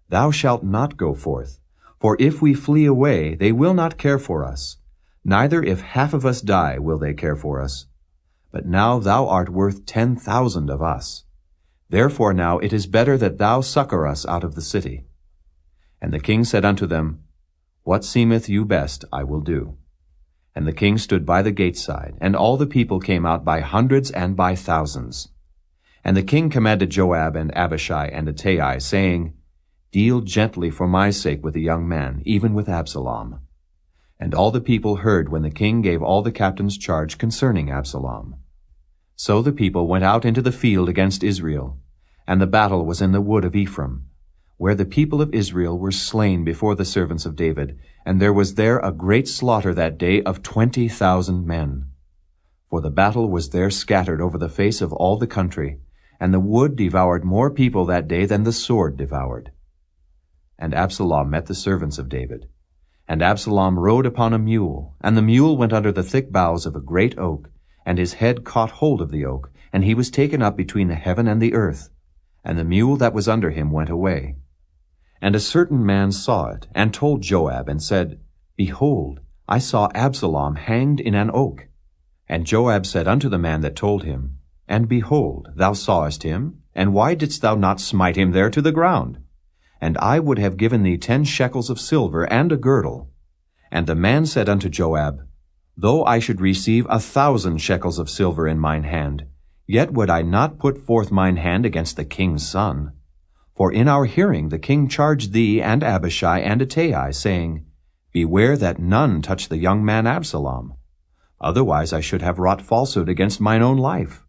Thou shalt not go forth, for if we flee away, they will not care for us. Neither if half of us die will they care for us. But now thou art worth 10,000 of us. Therefore now it is better that thou succor us out of the city. And the king said unto them, What seemeth you best I will do. And the king stood by the gate side, and all the people came out by hundreds and by thousands. And the king commanded Joab and Abishai and Ittai, saying, Deal gently for my sake with the young man, even with Absalom. And all the people heard when the king gave all the captains charge concerning Absalom. So the people went out into the field against Israel, and the battle was in the wood of Ephraim, where the people of Israel were slain before the servants of David, and there was there a great slaughter that day of 20,000 men. For the battle was there scattered over the face of all the country, and the wood devoured more people that day than the sword devoured. And Absalom met the servants of David. And Absalom rode upon a mule, and the mule went under the thick boughs of a great oak, and his head caught hold of the oak, and he was taken up between the heaven and the earth, and the mule that was under him went away. And a certain man saw it, and told Joab, and said, Behold, I saw Absalom hanged in an oak. And Joab said unto the man that told him, And behold, thou sawest him, and why didst thou not smite him there to the ground? And I would have given thee 10 shekels of silver and a girdle. And the man said unto Joab, Though I should receive 1,000 shekels of silver in mine hand, yet would I not put forth mine hand against the king's son. For in our hearing the king charged thee and Abishai and Ittai, saying, Beware that none touch the young man Absalom. Otherwise I should have wrought falsehood against mine own life.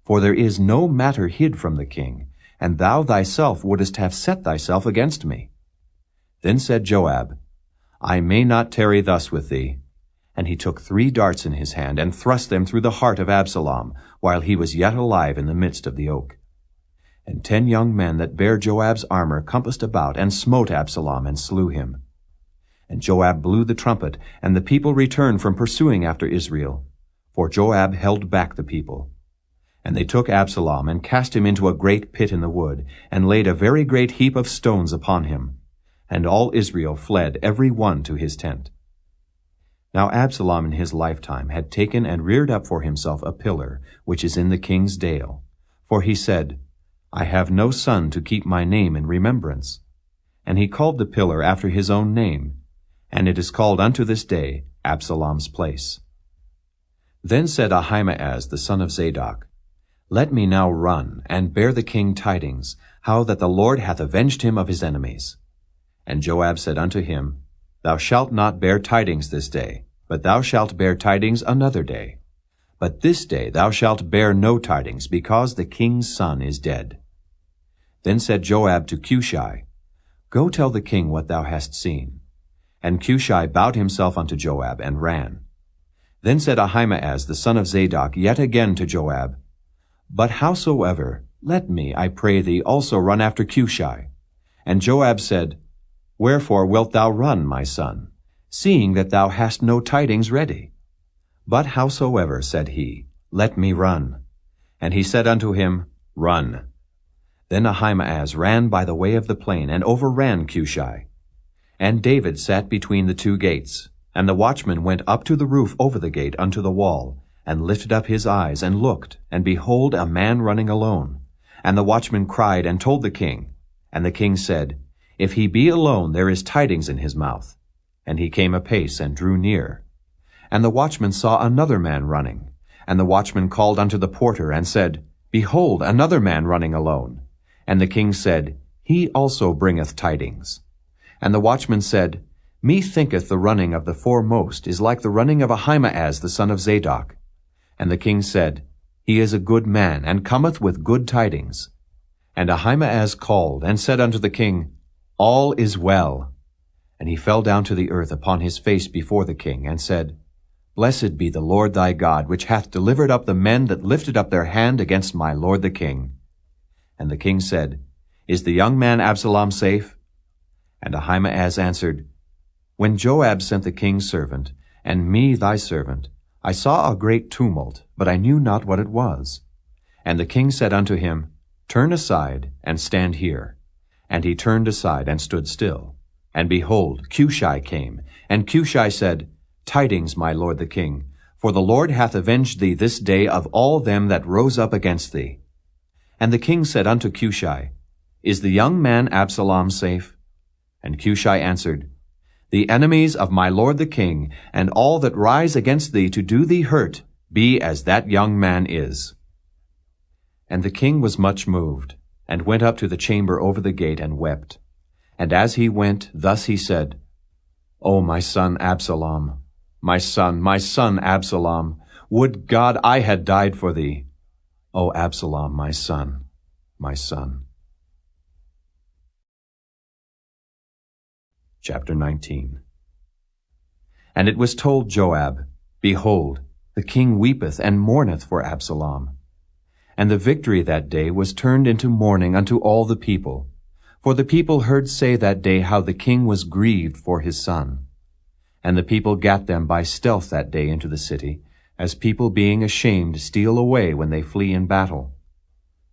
For there is no matter hid from the king, and thou thyself wouldest have set thyself against me. Then said Joab, I may not tarry thus with thee. And he took 3 darts in his hand, and thrust them through the heart of Absalom, while he was yet alive in the midst of the oak. And 10 young men that bare Joab's armor compassed about, and smote Absalom, and slew him. And Joab blew the trumpet, and the people returned from pursuing after Israel, for Joab held back the people. And they took Absalom, and cast him into a great pit in the wood, and laid a very great heap of stones upon him. And all Israel fled every one to his tent. Now Absalom in his lifetime had taken and reared up for himself a pillar, which is in the king's dale. For he said, I have no son to keep my name in remembrance. And he called the pillar after his own name, and it is called unto this day Absalom's place. Then said Ahimaaz the son of Zadok, Let me now run, and bear the king tidings, how that the Lord hath avenged him of his enemies. And Joab said unto him, Thou shalt not bear tidings this day, but thou shalt bear tidings another day. But this day thou shalt bear no tidings, because the king's son is dead. Then said Joab to Cushai, Go tell the king what thou hast seen. And Cushai bowed himself unto Joab, and ran. Then said Ahimaaz the son of Zadok yet again to Joab, But howsoever, let me, I pray thee, also run after Cushai. And Joab said, Wherefore wilt thou run, my son, seeing that thou hast no tidings ready? But howsoever, said he, let me run. And he said unto him, Run. Then Ahimaaz ran by the way of the plain, and overran Cushai. And David sat between the two gates. And the watchman went up to the roof over the gate unto the wall, and lifted up his eyes, and looked, and behold, a man running alone. And the watchman cried, and told the king. And the king said, If he be alone, there is tidings in his mouth. And he came apace, and drew near. And the watchman saw another man running. And the watchman called unto the porter, and said, Behold, another man running alone. And the king said, He also bringeth tidings. And the watchman said, Methinketh the running of the foremost is like the running of Ahimaaz the son of Zadok. And the king said, He is a good man, and cometh with good tidings. And Ahimaaz called, and said unto the king, All is well. And he fell down to the earth upon his face before the king, and said, Blessed be the Lord thy God, which hath delivered up the men that lifted up their hand against my lord the king. And the king said, Is the young man Absalom safe? And Ahimaaz answered, When Joab sent the king's servant, and me thy servant, I saw a great tumult, but I knew not what it was. And the king said unto him, Turn aside, and stand here. And he turned aside, and stood still. And behold, Cushai came. And Cushai said, Tidings, my lord the king, for the Lord hath avenged thee this day of all them that rose up against thee. And the king said unto Cushai, Is the young man Absalom safe? And Cushai answered, The enemies of my lord the king, and all that rise against thee to do thee hurt, be as that young man is. And the king was much moved, and went up to the chamber over the gate, and wept. And as he went, thus he said, O my son Absalom, my son Absalom, would God I had died for thee. O Absalom, my son, my son. Chapter 19. And it was told Joab, Behold, the king weepeth and mourneth for Absalom. And the victory that day was turned into mourning unto all the people. For the people heard say that day how the king was grieved for his son. And the people gat them by stealth that day into the city, as people being ashamed steal away when they flee in battle.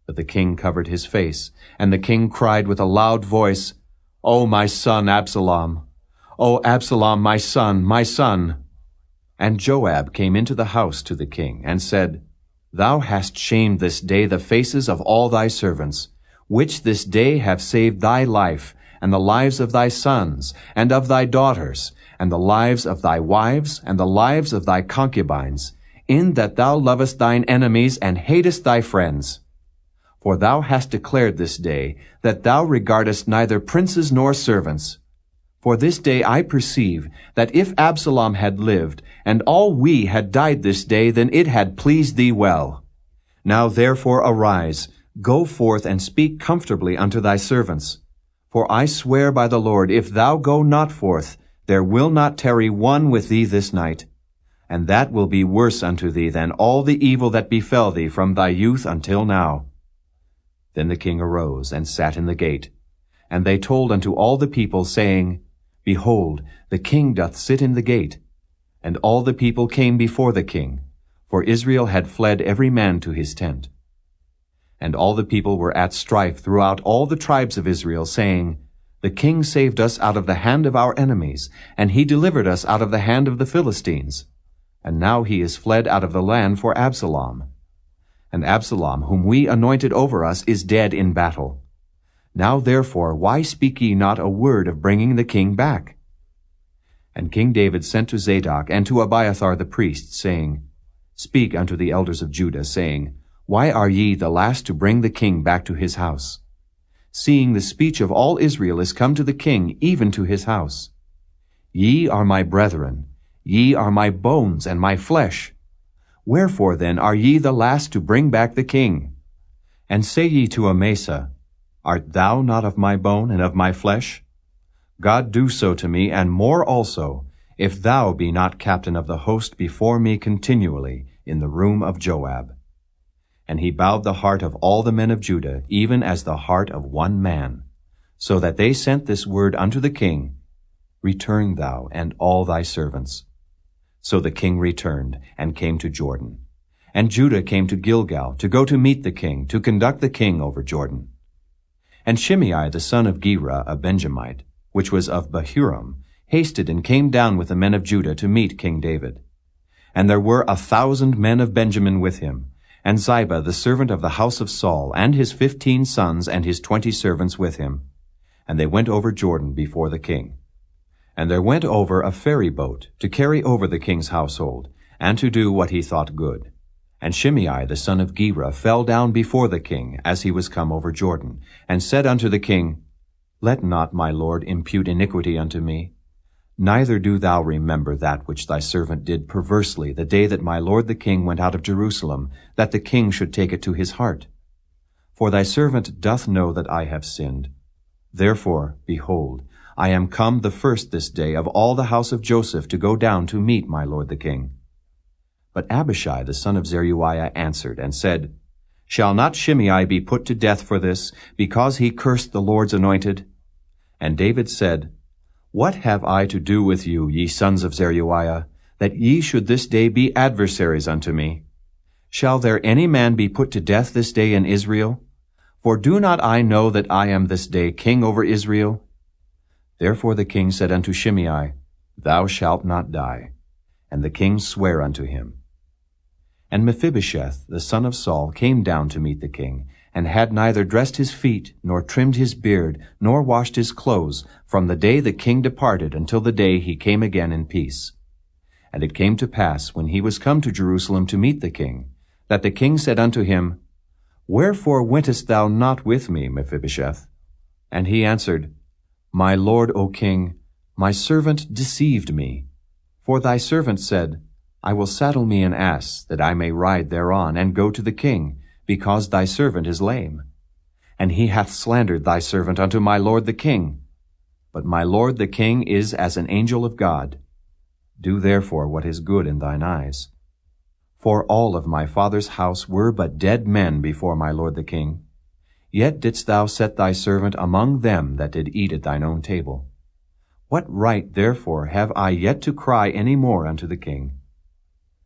But the king covered his face, and the king cried with a loud voice, O my son Absalom! O Absalom, my son, my son! And Joab came into the house to the king, and said, Thou hast shamed this day the faces of all thy servants, which this day have saved thy life, and the lives of thy sons, and of thy daughters, and the lives of thy wives, and the lives of thy concubines, in that thou lovest thine enemies, and hatest thy friends. For thou hast declared this day, that thou regardest neither princes nor servants. For this day I perceive, that if Absalom had lived, and all we had died this day, then it had pleased thee well. Now therefore arise, go forth, and speak comfortably unto thy servants. For I swear by the Lord, if thou go not forth, there will not tarry one with thee this night. And that will be worse unto thee than all the evil that befell thee from thy youth until now. Then the king arose, and sat in the gate. And they told unto all the people, saying, Behold, the king doth sit in the gate. And all the people came before the king, for Israel had fled every man to his tent. And all the people were at strife throughout all the tribes of Israel, saying, The king saved us out of the hand of our enemies, and he delivered us out of the hand of the Philistines. And now he is fled out of the land for Absalom. And Absalom, whom we anointed over us, is dead in battle. Now therefore, why speak ye not a word of bringing the king back? And King David sent to Zadok and to Abiathar the priest, saying, Speak unto the elders of Judah, saying, Why are ye the last to bring the king back to his house? Seeing the speech of all Israel is come to the king, even to his house. Ye are my brethren, ye are my bones and my flesh. Wherefore then are ye the last to bring back the king? And say ye to Amasa, Art thou not of my bone and of my flesh? God do so to me, and more also, if thou be not captain of the host before me continually in the room of Joab. And he bowed the heart of all the men of Judah, even as the heart of one man, so that they sent this word unto the king, Return thou and all thy servants. So the king returned, and came to Jordan. And Judah came to Gilgal, to go to meet the king, to conduct the king over Jordan. And Shimei the son of Gera, a Benjamite, which was of Bahurim, hasted and came down with the men of Judah to meet King David. And there were 1,000 men of Benjamin with him, and Ziba the servant of the house of Saul, and his 15 sons and his 20 servants with him. And they went over Jordan before the king. And there went over a ferry boat to carry over the king's household, and to do what he thought good. And Shimei the son of Gera fell down before the king as he was come over Jordan, and said unto the king, Let not my lord impute iniquity unto me. Neither do thou remember that which thy servant did perversely the day that my lord the king went out of Jerusalem, that the king should take it to his heart. For thy servant doth know that I have sinned. Therefore, behold, I am come the first this day of all the house of Joseph to go down to meet my lord the king. But Abishai the son of Zeruiah answered and said, Shall not Shimei be put to death for this, because he cursed the Lord's anointed? And David said, What have I to do with you, ye sons of Zeruiah, that ye should this day be adversaries unto me? Shall there any man be put to death this day in Israel? For do not I know that I am this day king over Israel? Therefore the king said unto Shimei, Thou shalt not die. And the king sware unto him. And Mephibosheth, the son of Saul, came down to meet the king, and had neither dressed his feet, nor trimmed his beard, nor washed his clothes, from the day the king departed until the day he came again in peace. And it came to pass, when he was come to Jerusalem to meet the king, that the king said unto him, Wherefore wentest thou not with me, Mephibosheth? And he answered, My lord, O king, my servant deceived me. For thy servant said, I will saddle me an ass, that I may ride thereon, and go to the king, because thy servant is lame. And he hath slandered thy servant unto my lord the king. But my lord the king is as an angel of God. Do therefore what is good in thine eyes. For all of my father's house were but dead men before my lord the king. Yet didst thou set thy servant among them that did eat at thine own table. What right therefore have I yet to cry any more unto the king?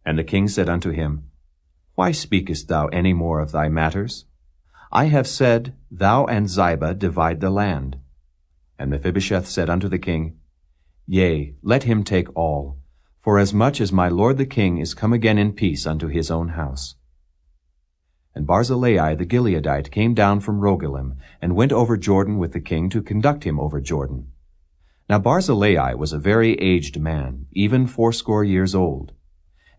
And the king said unto him, Why speakest thou any more of thy matters? I have said, Thou and Ziba divide the land. And Mephibosheth said unto the king, Yea, let him take all, forasmuch as my lord the king is come again in peace unto his own house. And Barzillai the Gileadite came down from Rogelim, and went over Jordan with the king to conduct him over Jordan. Now Barzillai was a very aged man, even 80 years old.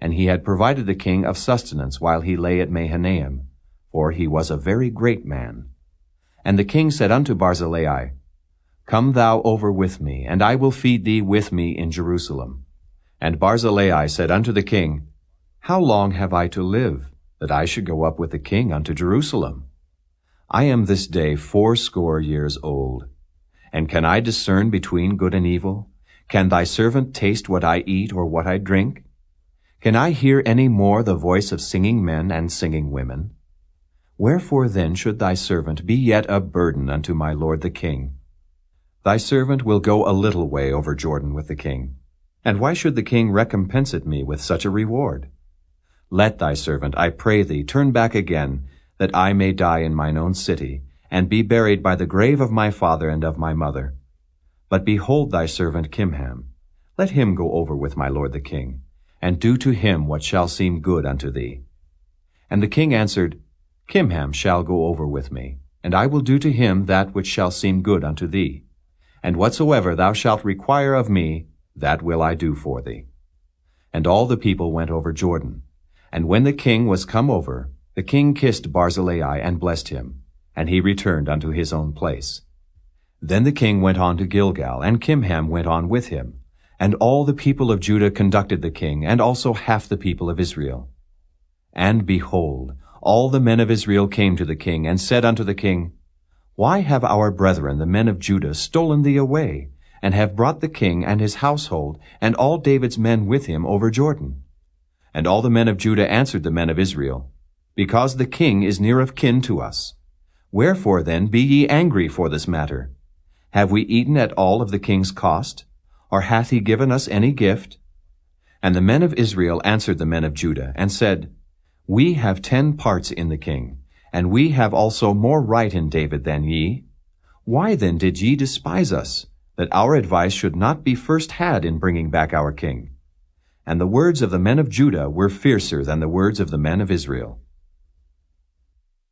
And he had provided the king of sustenance while he lay at Mahanaim, for he was a very great man. And the king said unto Barzillai, Come thou over with me, and I will feed thee with me in Jerusalem. And Barzillai said unto the king, How long have I to live, that I should go up with the king unto Jerusalem? I am this day 80 years old. And can I discern between good and evil? Can thy servant taste what I eat or what I drink? Can I hear any more the voice of singing men and singing women? Wherefore then should thy servant be yet a burden unto my lord the king? Thy servant will go a little way over Jordan with the king. And why should the king recompense it me with such a reward? Let thy servant, I pray thee, turn back again, that I may die in mine own city, and be buried by the grave of my father and of my mother. But behold thy servant Kimham. Let him go over with my lord the king, and do to him what shall seem good unto thee. And the king answered, Kimham shall go over with me, and I will do to him that which shall seem good unto thee. And whatsoever thou shalt require of me, that will I do for thee. And all the people went over Jordan. And when the king was come over, the king kissed Barzillai and blessed him, and he returned unto his own place. Then the king went on to Gilgal, and Kimham went on with him. And all the people of Judah conducted the king, and also half the people of Israel. And behold, all the men of Israel came to the king, and said unto the king, Why have our brethren, the men of Judah, stolen thee away, and have brought the king and his household, and all David's men with him over Jordan? And all the men of Judah answered the men of Israel, because the king is near of kin to us. Wherefore then be ye angry for this matter? Have we eaten at all of the king's cost? Or hath he given us any gift? And the men of Israel answered the men of Judah, and said, We have 10 parts in the king, and we have also more right in David than ye. Why then did ye despise us, that our advice should not be first had in bringing back our king? And the words of the men of Judah were fiercer than the words of the men of Israel.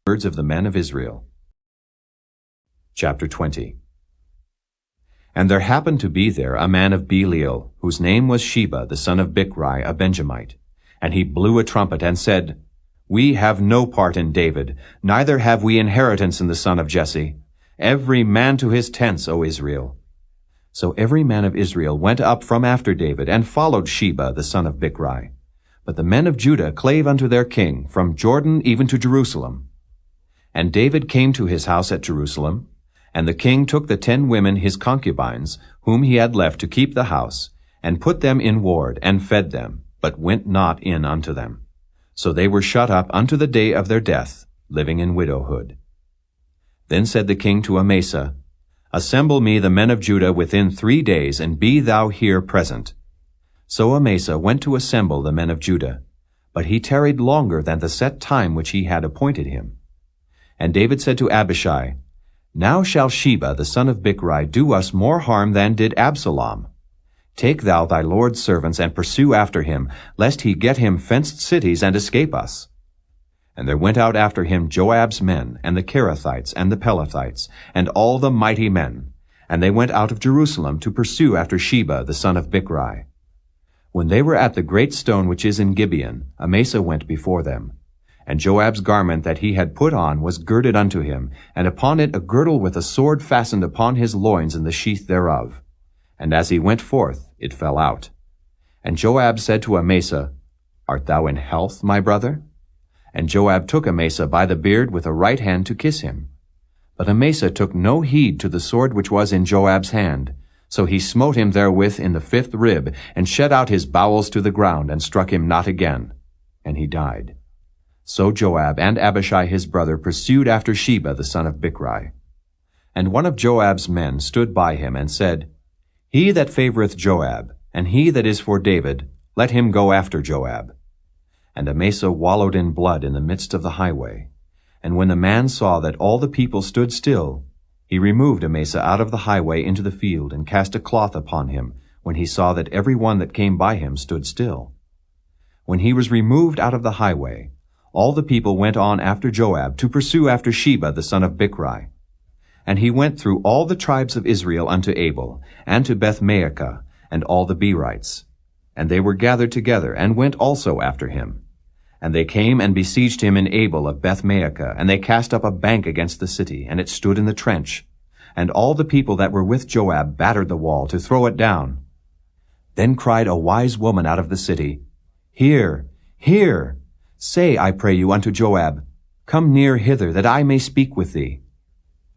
Words of the men of Israel. Chapter 20. And there happened to be there a man of Belial, whose name was Sheba, the son of Bichri, a Benjamite. And he blew a trumpet, and said, We have no part in David, neither have we inheritance in the son of Jesse. Every man to his tents, O Israel. So every man of Israel went up from after David, and followed Sheba, the son of Bichri. But the men of Judah clave unto their king, from Jordan even to Jerusalem. And David came to his house at Jerusalem, and the king took the 10 women his concubines, whom he had left to keep the house, and put them in ward, and fed them, but went not in unto them. So they were shut up unto the day of their death, living in widowhood. Then said the king to Amasa, Assemble me the men of Judah within 3 days, and be thou here present. So Amasa went to assemble the men of Judah, but he tarried longer than the set time which he had appointed him. And David said to Abishai, Now shall Sheba the son of Bichri do us more harm than did Absalom. Take thou thy lord's servants, and pursue after him, lest he get him fenced cities and escape us. And there went out after him Joab's men, and the Kerethites, and the Pelethites, and all the mighty men. And they went out of Jerusalem to pursue after Sheba the son of Bichri. When they were at the great stone which is in Gibeon, Amasa went before them. And Joab's garment that he had put on was girded unto him, and upon it a girdle with a sword fastened upon his loins in the sheath thereof. And as he went forth, it fell out. And Joab said to Amasa, Art thou in health, my brother? And Joab took Amasa by the beard with a right hand to kiss him. But Amasa took no heed to the sword which was in Joab's hand. So he smote him therewith in the 5th rib, and shed out his bowels to the ground, and struck him not again. And he died. So Joab and Abishai his brother pursued after Sheba the son of Bichri. And one of Joab's men stood by him, and said, He that favoureth Joab, and he that is for David, let him go after Joab. And Amasa wallowed in blood in the midst of the highway. And when the man saw that all the people stood still, he removed Amasa out of the highway into the field, and cast a cloth upon him, when he saw that every one that came by him stood still. When he was removed out of the highway, all the people went on after Joab to pursue after Sheba the son of Bichri. And he went through all the tribes of Israel unto Abel, and to Beth-maachah, and all the Berites. And they were gathered together, and went also after him. And they came and besieged him in Abel of Beth-maachah, and they cast up a bank against the city, and it stood in the trench. And all the people that were with Joab battered the wall to throw it down. Then cried a wise woman out of the city, Hear, hear! Say, I pray you, unto Joab, Come near hither, that I may speak with thee.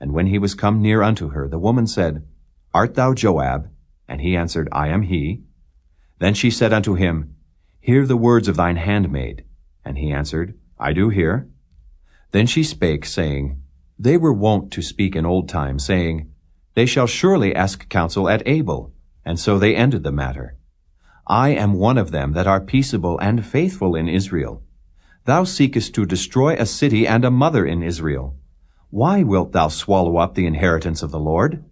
And when he was come near unto her, the woman said, Art thou Joab? And he answered, I am he. Then she said unto him, Hear the words of thine handmaid. And he answered, I do hear. Then she spake, saying, They were wont to speak in old time, saying, They shall surely ask counsel at Abel. And so they ended the matter. I am one of them that are peaceable and faithful in Israel. Thou seekest to destroy a city and a mother in Israel. Why wilt thou swallow up the inheritance of the Lord?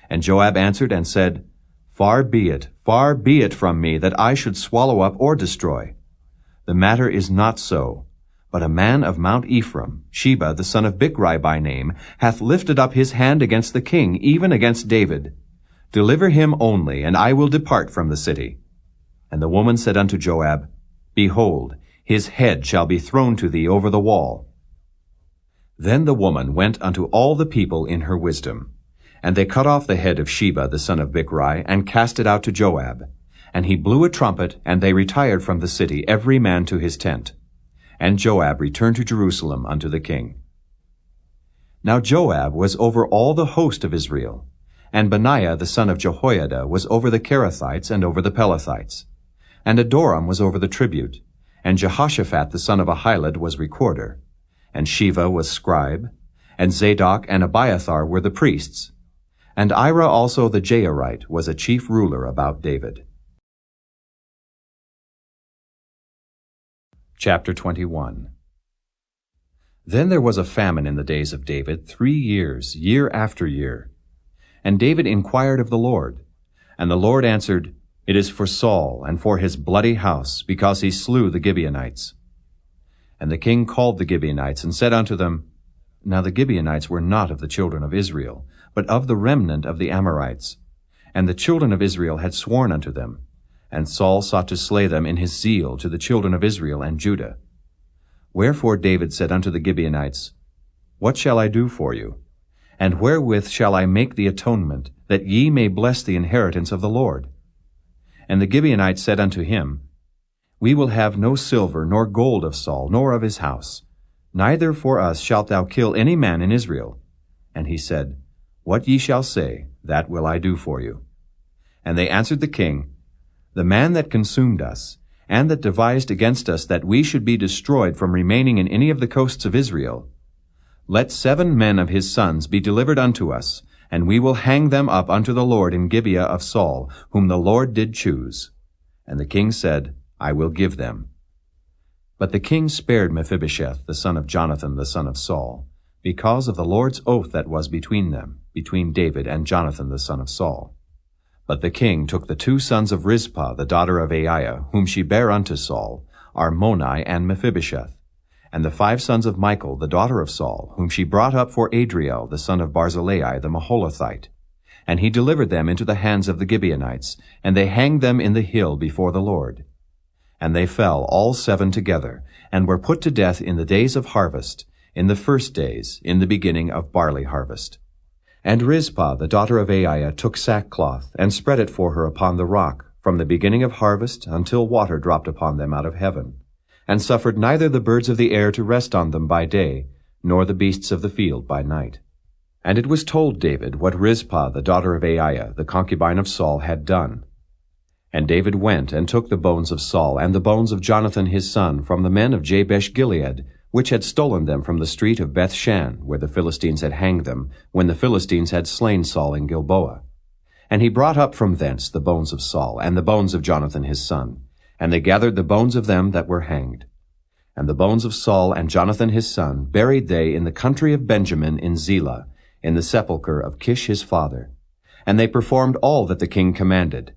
And Joab answered and said, far be it from me that I should swallow up or destroy. The matter is not so, but a man of Mount Ephraim, Sheba the son of Bichri by name, hath lifted up his hand against the king, even against David. Deliver him only, and I will depart from the city. And the woman said unto Joab, Behold, his head shall be thrown to thee over the wall. Then the woman went unto all the people in her wisdom. And they cut off the head of Sheba the son of Bichri, and cast it out to Joab. And he blew a trumpet, and they retired from the city, every man to his tent. And Joab returned to Jerusalem unto the king. Now Joab was over all the host of Israel, and Benaiah the son of Jehoiada was over the Kerethites and over the Pelethites. And Adoram was over the tribute, and Jehoshaphat the son of Ahilud was recorder, and Sheva was scribe, and Zadok and Abiathar were the priests, and Ira also the Jairite was a chief ruler about David. Chapter 21. Then there was a famine in the days of David 3 years, year after year. And David inquired of the Lord, and the Lord answered, It is for Saul and for his bloody house, because he slew the Gibeonites. And the king called the Gibeonites, and said unto them, Now the Gibeonites were not of the children of Israel, but of the remnant of the Amorites. And the children of Israel had sworn unto them. And Saul sought to slay them in his zeal to the children of Israel and Judah. Wherefore David said unto the Gibeonites, What shall I do for you? And wherewith shall I make the atonement, that ye may bless the inheritance of the Lord? And the Gibeonites said unto him, We will have no silver nor gold of Saul, nor of his house. Neither for us shalt thou kill any man in Israel. And he said, What ye shall say, that will I do for you. And they answered the king, The man that consumed us, and that devised against us that we should be destroyed from remaining in any of the coasts of Israel, let 7 men of his sons be delivered unto us, and we will hang them up unto the Lord in Gibeah of Saul, whom the Lord did choose. And the king said, I will give them. But the king spared Mephibosheth, the son of Jonathan, the son of Saul, because of the Lord's oath that was between them, between David and Jonathan, the son of Saul. But the king took the 2 sons of Rizpah, the daughter of Aiah, whom she bare unto Saul, Armoni and Mephibosheth, and the 5 sons of Michal, the daughter of Saul, whom she brought up for Adriel, the son of Barzillai, the Maholathite. And he delivered them into the hands of the Gibeonites, and they hanged them in the hill before the Lord. And they fell all 7 together, and were put to death in the days of harvest, in the first days, in the beginning of barley harvest. And Rizpah, the daughter of Aiah, took sackcloth, and spread it for her upon the rock, from the beginning of harvest until water dropped upon them out of heaven, and suffered neither the birds of the air to rest on them by day, nor the beasts of the field by night. And it was told David what Rizpah, the daughter of Aiah, the concubine of Saul, had done. And David went and took the bones of Saul and the bones of Jonathan his son from the men of Jabesh-Gilead, which had stolen them from the street of Beth-shan, where the Philistines had hanged them, when the Philistines had slain Saul in Gilboa. And he brought up from thence the bones of Saul and the bones of Jonathan his son, and they gathered the bones of them that were hanged. And the bones of Saul and Jonathan his son buried they in the country of Benjamin in Zelah, in the sepulchre of Kish his father. And they performed all that the king commanded.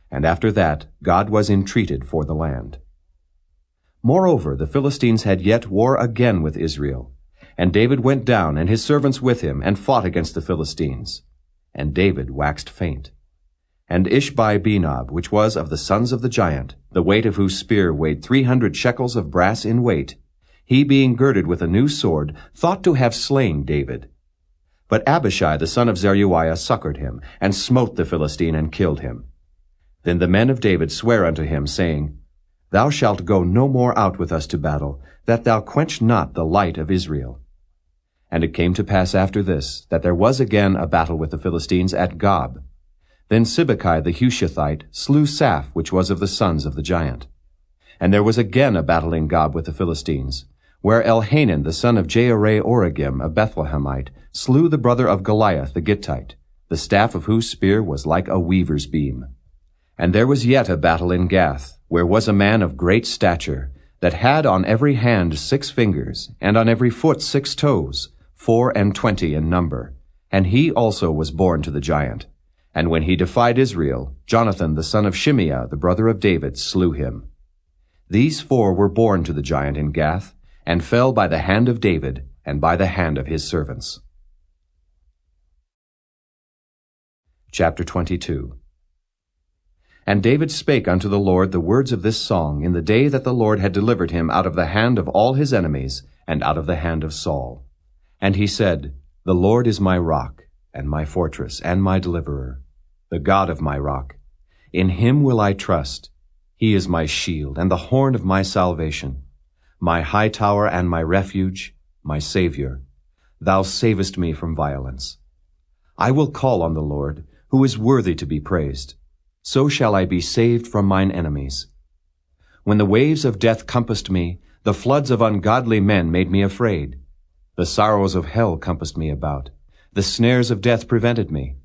And after that God was entreated for the land. Moreover, the Philistines had yet war again with Israel. And David went down, and his servants with him, and fought against the Philistines. And David waxed faint. And Ishbi-Benob, which was of the sons of the giant, the weight of whose spear weighed 300 shekels of brass in weight, he being girded with a new sword, thought to have slain David. But Abishai the son of Zeruiah succored him, and smote the Philistine, and killed him. Then the men of David sware unto him, saying, Thou shalt go no more out with us to battle, that thou quench not the light of Israel. And it came to pass after this, that there was again a battle with the Philistines at Gob. Then Sibbecai the Hushathite slew Saph, which was of the sons of the giant. And there was again a battle in Gob with the Philistines, where Elhanan the son of Jehoram a Bethlehemite slew the brother of Goliath the Gittite, the staff of whose spear was like a weaver's beam. And there was yet a battle in Gath, where was a man of great stature, that had on every hand 6 fingers, and on every foot 6 toes, 24 in number. And he also was born to the giant. And when he defied Israel, Jonathan the son of Shimeah, the brother of David, slew him. These 4 were born to the giant in Gath, and fell by the hand of David, and by the hand of his servants. Chapter 22. And David spake unto the Lord the words of this song in the day that the Lord had delivered him out of the hand of all his enemies, and out of the hand of Saul. And he said, The Lord is my rock, and my fortress, and my deliverer, the God of my rock. In him will I trust. He is my shield, and the horn of my salvation, my high tower and my refuge, my Savior. Thou savest me from violence. I will call on the Lord, who is worthy to be praised. So shall I be saved from mine enemies. When the waves of death compassed me, the floods of ungodly men made me afraid. The sorrows of hell compassed me about. The snares of death prevented me.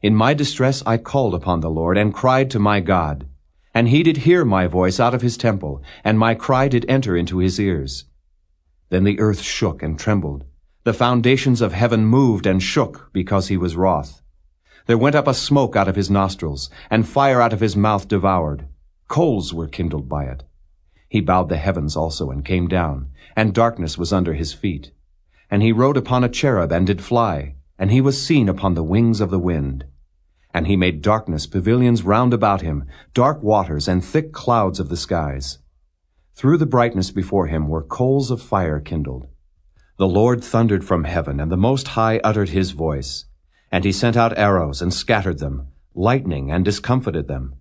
In my distress I called upon the Lord, and cried to my God. And he did hear my voice out of his temple, and my cry did enter into his ears. Then the earth shook and trembled. The foundations of heaven moved and shook, because he was wroth. There went up a smoke out of his nostrils, and fire out of his mouth devoured. Coals were kindled by it. He bowed the heavens also, and came down, and darkness was under his feet. And he rode upon a cherub, and did fly, and he was seen upon the wings of the wind. And he made darkness pavilions round about him, dark waters, and thick clouds of the skies. Through the brightness before him were coals of fire kindled. The Lord thundered from heaven, and the Most High uttered his voice. And he sent out arrows, and scattered them, lightning, and discomfited them.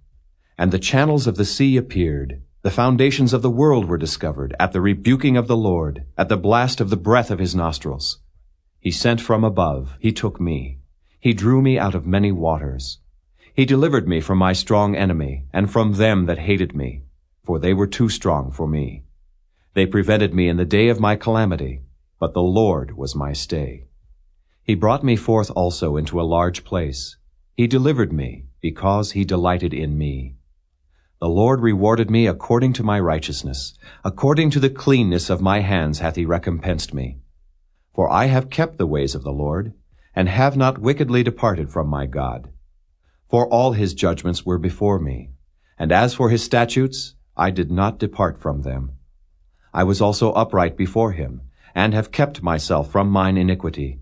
And the channels of the sea appeared. The foundations of the world were discovered, at the rebuking of the Lord, at the blast of the breath of his nostrils. He sent from above, he took me. He drew me out of many waters. He delivered me from my strong enemy, and from them that hated me, for they were too strong for me. They prevented me in the day of my calamity, but the Lord was my stay. He brought me forth also into a large place. He delivered me, because he delighted in me. The Lord rewarded me according to my righteousness. According to the cleanness of my hands hath he recompensed me. For I have kept the ways of the Lord, and have not wickedly departed from my God. For all his judgments were before me, and as for his statutes, I did not depart from them. I was also upright before him, and have kept myself from mine iniquity.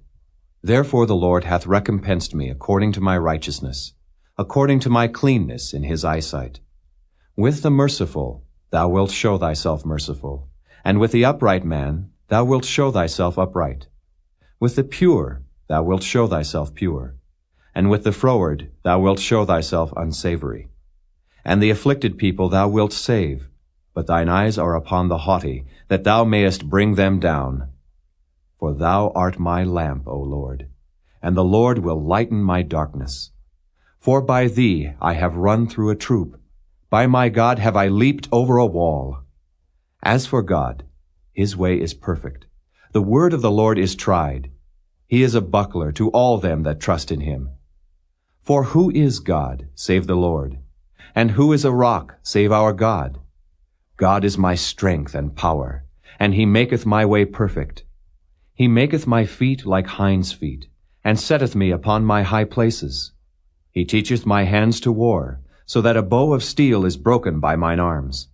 Therefore the Lord hath recompensed me according to my righteousness, according to my cleanness in his eyesight. With the merciful thou wilt show thyself merciful, and with the upright man thou wilt show thyself upright. With the pure thou wilt show thyself pure, and with the froward thou wilt show thyself unsavory. And the afflicted people thou wilt save, but thine eyes are upon the haughty, that thou mayest bring them down. For thou art my lamp, O Lord, and the Lord will lighten my darkness. For by thee I have run through a troop, by my God have I leaped over a wall. As for God, his way is perfect. The word of the Lord is tried. He is a buckler to all them that trust in him. For who is God, save the Lord? And who is a rock, save our God? God is my strength and power, and he maketh my way perfect. He maketh my feet like hinds' feet, and setteth me upon my high places. He teacheth my hands to war, so that a bow of steel is broken by mine arms.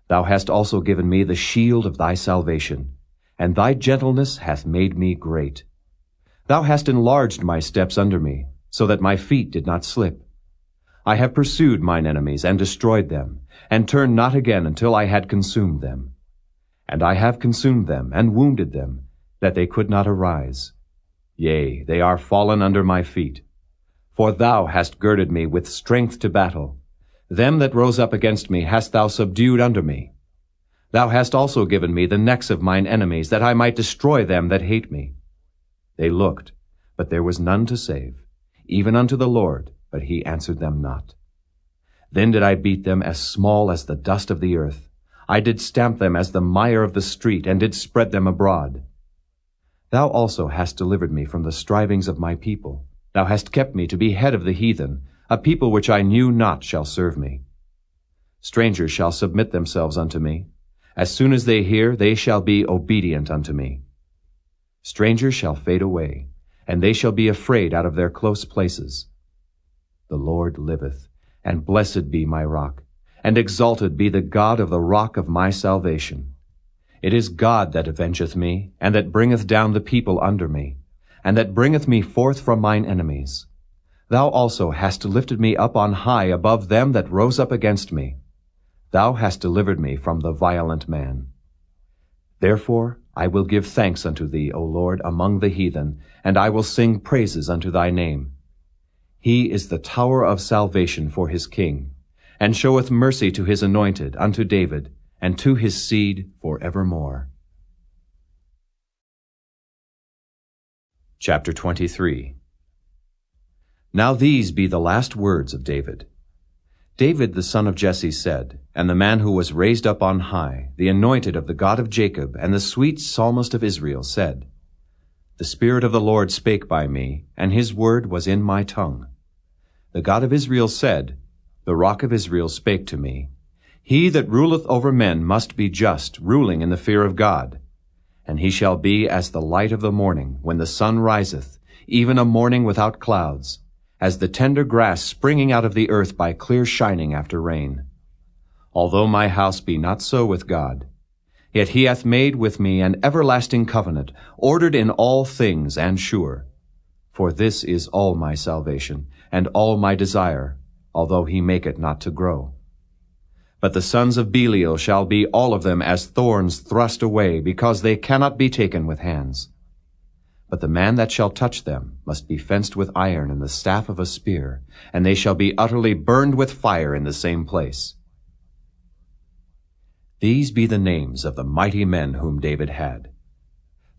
Thou hast also given me the shield of thy salvation, and thy gentleness hath made me great. Thou hast enlarged my steps under me, so that my feet did not slip. I have pursued mine enemies and destroyed them, and turned not again until I had consumed them. And I have consumed them and wounded them, that they could not arise. Yea, they are fallen under my feet. For thou hast girded me with strength to battle. Them that rose up against me hast thou subdued under me. Thou hast also given me the necks of mine enemies, that I might destroy them that hate me. They looked, but there was none to save, even unto the Lord, but he answered them not. Then did I beat them as small as the dust of the earth. I did stamp them as the mire of the street, and did spread them abroad. Thou also hast delivered me from the strivings of my people. Thou hast kept me to be head of the heathen. A people which I knew not shall serve me. Strangers shall submit themselves unto me. As soon as they hear, they shall be obedient unto me. Strangers shall fade away, and they shall be afraid out of their close places. The Lord liveth, and blessed be my rock, and exalted be the God of the rock of my salvation. It is God that avengeth me, and that bringeth down the people under me, and that bringeth me forth from mine enemies. Thou also hast lifted me up on high above them that rose up against me. Thou hast delivered me from the violent man. Therefore I will give thanks unto thee, O Lord, among the heathen, and I will sing praises unto thy name. He is the tower of salvation for his king, and showeth mercy to his anointed, unto David, and to his seed forevermore. Chapter 23. Now these be the last words of David. David the son of Jesse said, and the man who was raised up on high, the anointed of the God of Jacob, and the sweet psalmist of Israel, said, The Spirit of the Lord spake by me, and his word was in my tongue. The God of Israel said, The Rock of Israel spake to me, He that ruleth over men must be just, ruling in the fear of God. And he shall be as the light of the morning, when the sun riseth, even a morning without clouds, as the tender grass springing out of the earth by clear shining after rain. Although my house be not so with God, yet he hath made with me an everlasting covenant, ordered in all things and sure. For this is all my salvation, and all my desire, although he make it not to grow. But the sons of Belial shall be all of them as thorns thrust away, because they cannot be taken with hands. But the man that shall touch them must be fenced with iron and the staff of a spear, and they shall be utterly burned with fire in the same place. These be the names of the mighty men whom David had.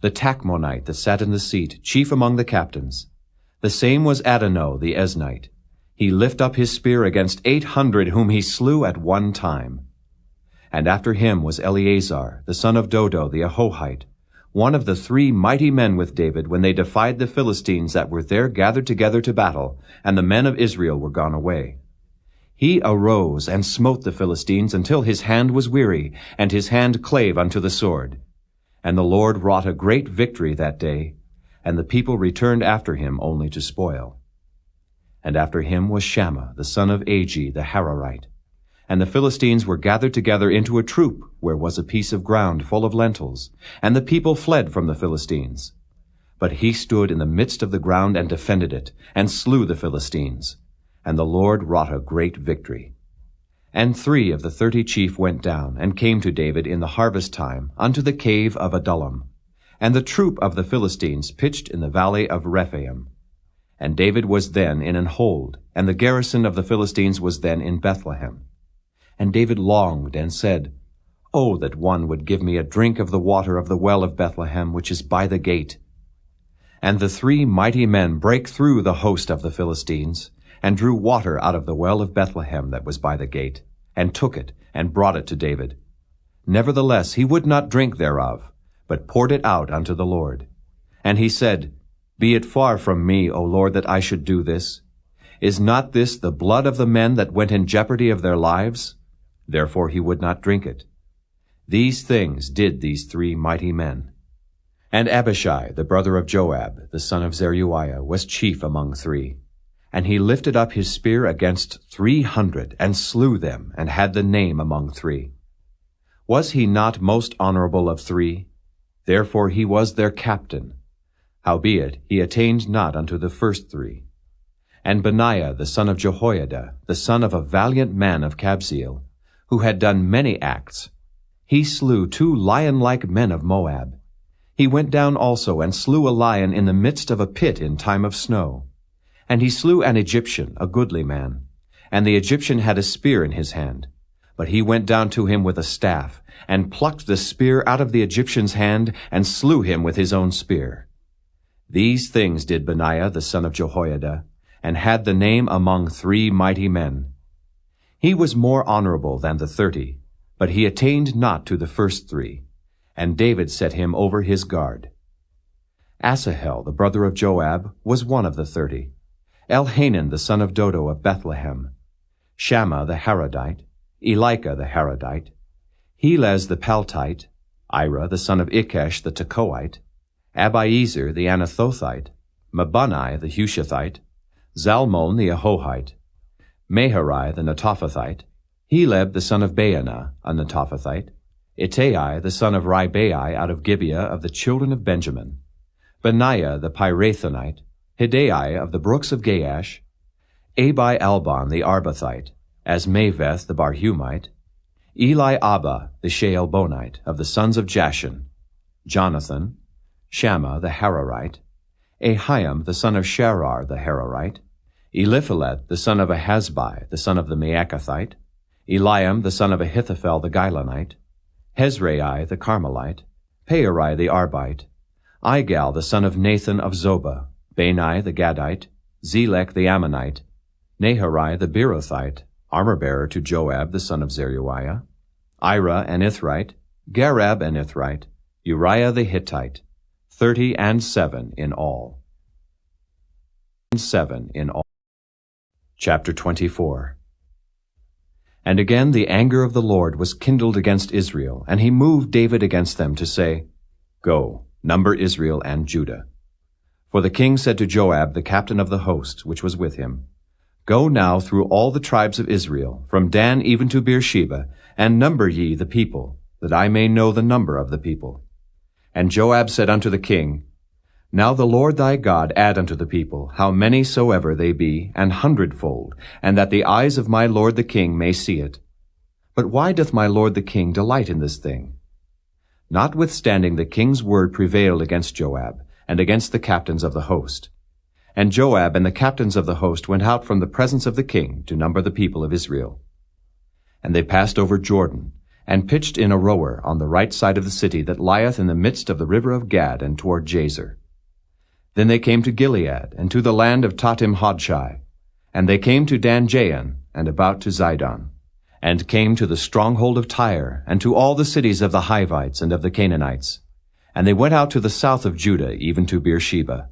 The Tachmonite that sat in the seat, chief among the captains. The same was Adonai the Eznite. He lift up his spear against 800 whom he slew at one time. And after him was Eleazar, the son of Dodo the Ahohite, one of the 3 mighty men with David when they defied the Philistines that were there gathered together to battle, and the men of Israel were gone away. He arose and smote the Philistines until his hand was weary, and his hand clave unto the sword. And the Lord wrought a great victory that day, and the people returned after him only to spoil. And after him was Shammah, the son of Agi, the Hararite. And the Philistines were gathered together into a troop, where was a piece of ground full of lentils, and the people fled from the Philistines. But he stood in the midst of the ground and defended it, and slew the Philistines. And the Lord wrought a great victory. And 3 of the 30 chief went down, and came to David in the harvest time unto the cave of Adullam. And the troop of the Philistines pitched in the valley of Rephaim. And David was then in an hold, and the garrison of the Philistines was then in Bethlehem. And David longed and said, Oh, that one would give me a drink of the water of the well of Bethlehem, which is by the gate. And the 3 mighty men brake through the host of the Philistines, and drew water out of the well of Bethlehem that was by the gate, and took it, and brought it to David. Nevertheless he would not drink thereof, but poured it out unto the Lord. And he said, Be it far from me, O Lord, that I should do this. Is not this the blood of the men that went in jeopardy of their lives? Therefore he would not drink it. These things did these 3 mighty men. And Abishai, the brother of Joab, the son of Zeruiah, was chief among 3. And he lifted up his spear against 300, and slew them, and had the name among 3. Was he not most honorable of 3? Therefore he was their captain. Howbeit he attained not unto the first 3. And Benaiah the son of Jehoiada, the son of a valiant man of Kabzeel, who had done many acts, he slew 2 lion-like men of Moab. He went down also and slew a lion in the midst of a pit in time of snow. And he slew an Egyptian, a goodly man. And the Egyptian had a spear in his hand. But he went down to him with a staff, and plucked the spear out of the Egyptian's hand, and slew him with his own spear. These things did Benaiah the son of Jehoiada, and had the name among 3 mighty men. He was more honorable than the 30, but he attained not to the first 3, and David set him over his guard. Asahel, the brother of Joab, was one of the 30. Elhanan, the son of Dodo of Bethlehem. Shammah the Harodite, Elika the Harodite, Helez the Paltite, Ira the son of Ikesh the Tekoite, Abiezer the Anathothite, Mabunai the Hushathite, Zalmon the Ahohite, Meharai the Netophathite, Heleb the son of Baanah, a Netophathite, Ittai the son of Ribai out of Gibeah of the children of Benjamin, Benaiah the Pirathonite, Hidai of the brooks of Gaash, Abi Alban the Arbathite, Asmaveth the Barhumite, Eli Abba the Shaalbonite of the sons of Jashan, Jonathan, Shammah the Hararite, Ahiam the son of Sharar the Hararite, Eliphalet the son of Ahasbai the son of the Maacathite, Eliam the son of Ahithophel the Gilonite, Hezrai the Carmelite, Peori the Arbite, Igal the son of Nathan of Zobah, Bani the Gadite, Zelek the Ammonite, Naharai the Beerothite, armor-bearer to Joab the son of Zeruiah, Ira an Ithrite, Gareb an Ithrite, Uriah the Hittite, 37 in all. 7 in all. Chapter 24. And again the anger of the Lord was kindled against Israel, and he moved David against them to say, Go, number Israel and Judah. For the king said to Joab, the captain of the host, which was with him, Go now through all the tribes of Israel, from Dan even to Beersheba, and number ye the people, that I may know the number of the people. And Joab said unto the king, Now the Lord thy God add unto the people, how many soever they be, an hundredfold, and that the eyes of my lord the king may see it. But why doth my lord the king delight in this thing? Notwithstanding the king's word prevailed against Joab, and against the captains of the host. And Joab and the captains of the host went out from the presence of the king to number the people of Israel. And they passed over Jordan, and pitched in Aroer on the right side of the city that lieth in the midst of the river of Gad and toward Jazer. Then they came to Gilead, and to the land of Tahtim-Hodshai. And they came to Dan-Jaan, and about to Zidon, and came to the stronghold of Tyre, and to all the cities of the Hivites and of the Canaanites. And they went out to the south of Judah, even to Beersheba.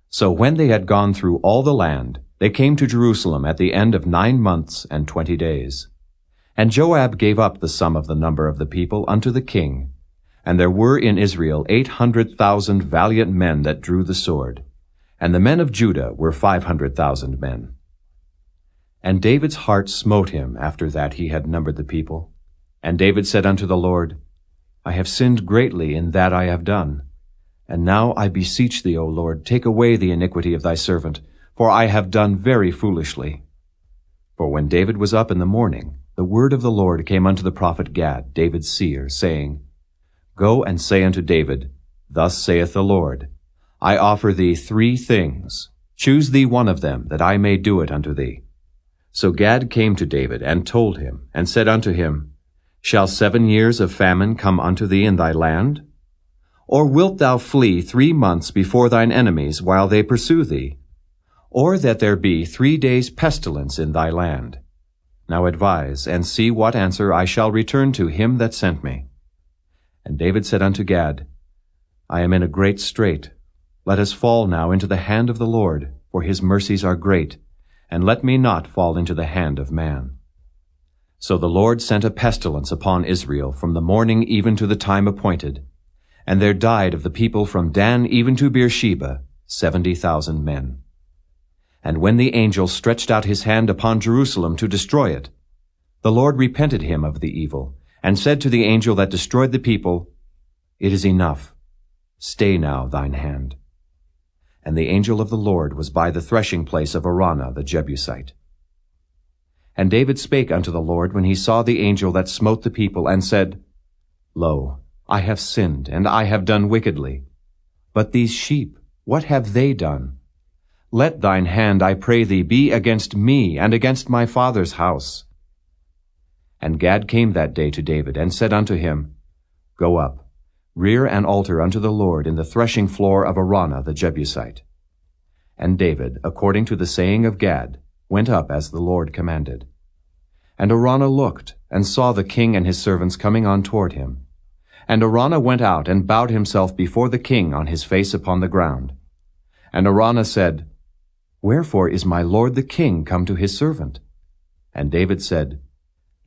So when they had gone through all the land, they came to Jerusalem at the end of 9 months and 20 days. And Joab gave up the sum of the number of the people unto the king. And there were in Israel 800,000 valiant men that drew the sword. And the men of Judah were 500,000 men. And David's heart smote him after that he had numbered the people. And David said unto the Lord, I have sinned greatly in that I have done. And now I beseech thee, O Lord, take away the iniquity of thy servant, for I have done very foolishly. For when David was up in the morning, the word of the Lord came unto the prophet Gad, David's seer, saying, Go and say unto David, Thus saith the Lord, I offer thee 3 things. Choose thee one of them, that I may do it unto thee. So Gad came to David, and told him, and said unto him, Shall 7 years of famine come unto thee in thy land? Or wilt thou flee 3 months before thine enemies while they pursue thee? Or that there be 3 days pestilence in thy land? Now advise, and see what answer I shall return to him that sent me. And David said unto Gad, I am in a great strait. Let us fall now into the hand of the Lord, for his mercies are great, and let me not fall into the hand of man. So the Lord sent a pestilence upon Israel from the morning even to the time appointed, and there died of the people from Dan even to Beersheba 70,000 men. And when the angel stretched out his hand upon Jerusalem to destroy it, the Lord repented him of the evil, and said to the angel that destroyed the people, It is enough. Stay now thine hand. And the angel of the Lord was by the threshing place of Araunah the Jebusite. And David spake unto the Lord when he saw the angel that smote the people, and said, Lo, I have sinned, and I have done wickedly. But these sheep, what have they done? Let thine hand, I pray thee, be against me and against my father's house. And Gad came that day to David, and said unto him, Go up, rear an altar unto the Lord in the threshing floor of Araunah the Jebusite. And David, according to the saying of Gad, went up as the Lord commanded. And Araunah looked, and saw the king and his servants coming on toward him. And Araunah went out, and bowed himself before the king on his face upon the ground. And Araunah said, Wherefore is my lord the king come to his servant? And David said,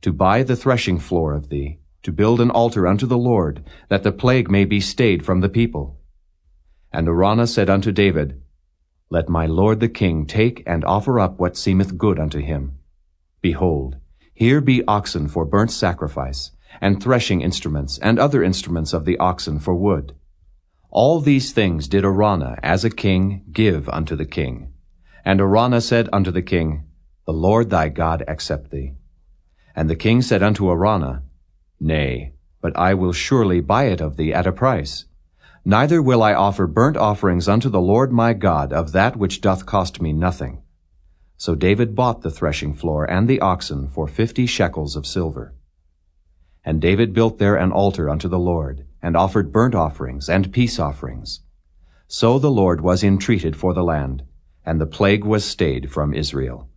To buy the threshing floor of thee, to build an altar unto the Lord, that the plague may be stayed from the people. And Araunah said unto David, Let my lord the king take and offer up what seemeth good unto him. Behold, here be oxen for burnt sacrifice, and threshing instruments, and other instruments of the oxen for wood. All these things did Araunah, as a king, give unto the king. And Araunah said unto the king, The Lord thy God accept thee. And the king said unto Araunah, Nay, but I will surely buy it of thee at a price. Neither will I offer burnt offerings unto the Lord my God of that which doth cost me nothing. So David bought the threshing floor and the oxen for 50 shekels of silver. And David built there an altar unto the Lord, and offered burnt offerings and peace offerings. So the Lord was entreated for the land, and the plague was stayed from Israel.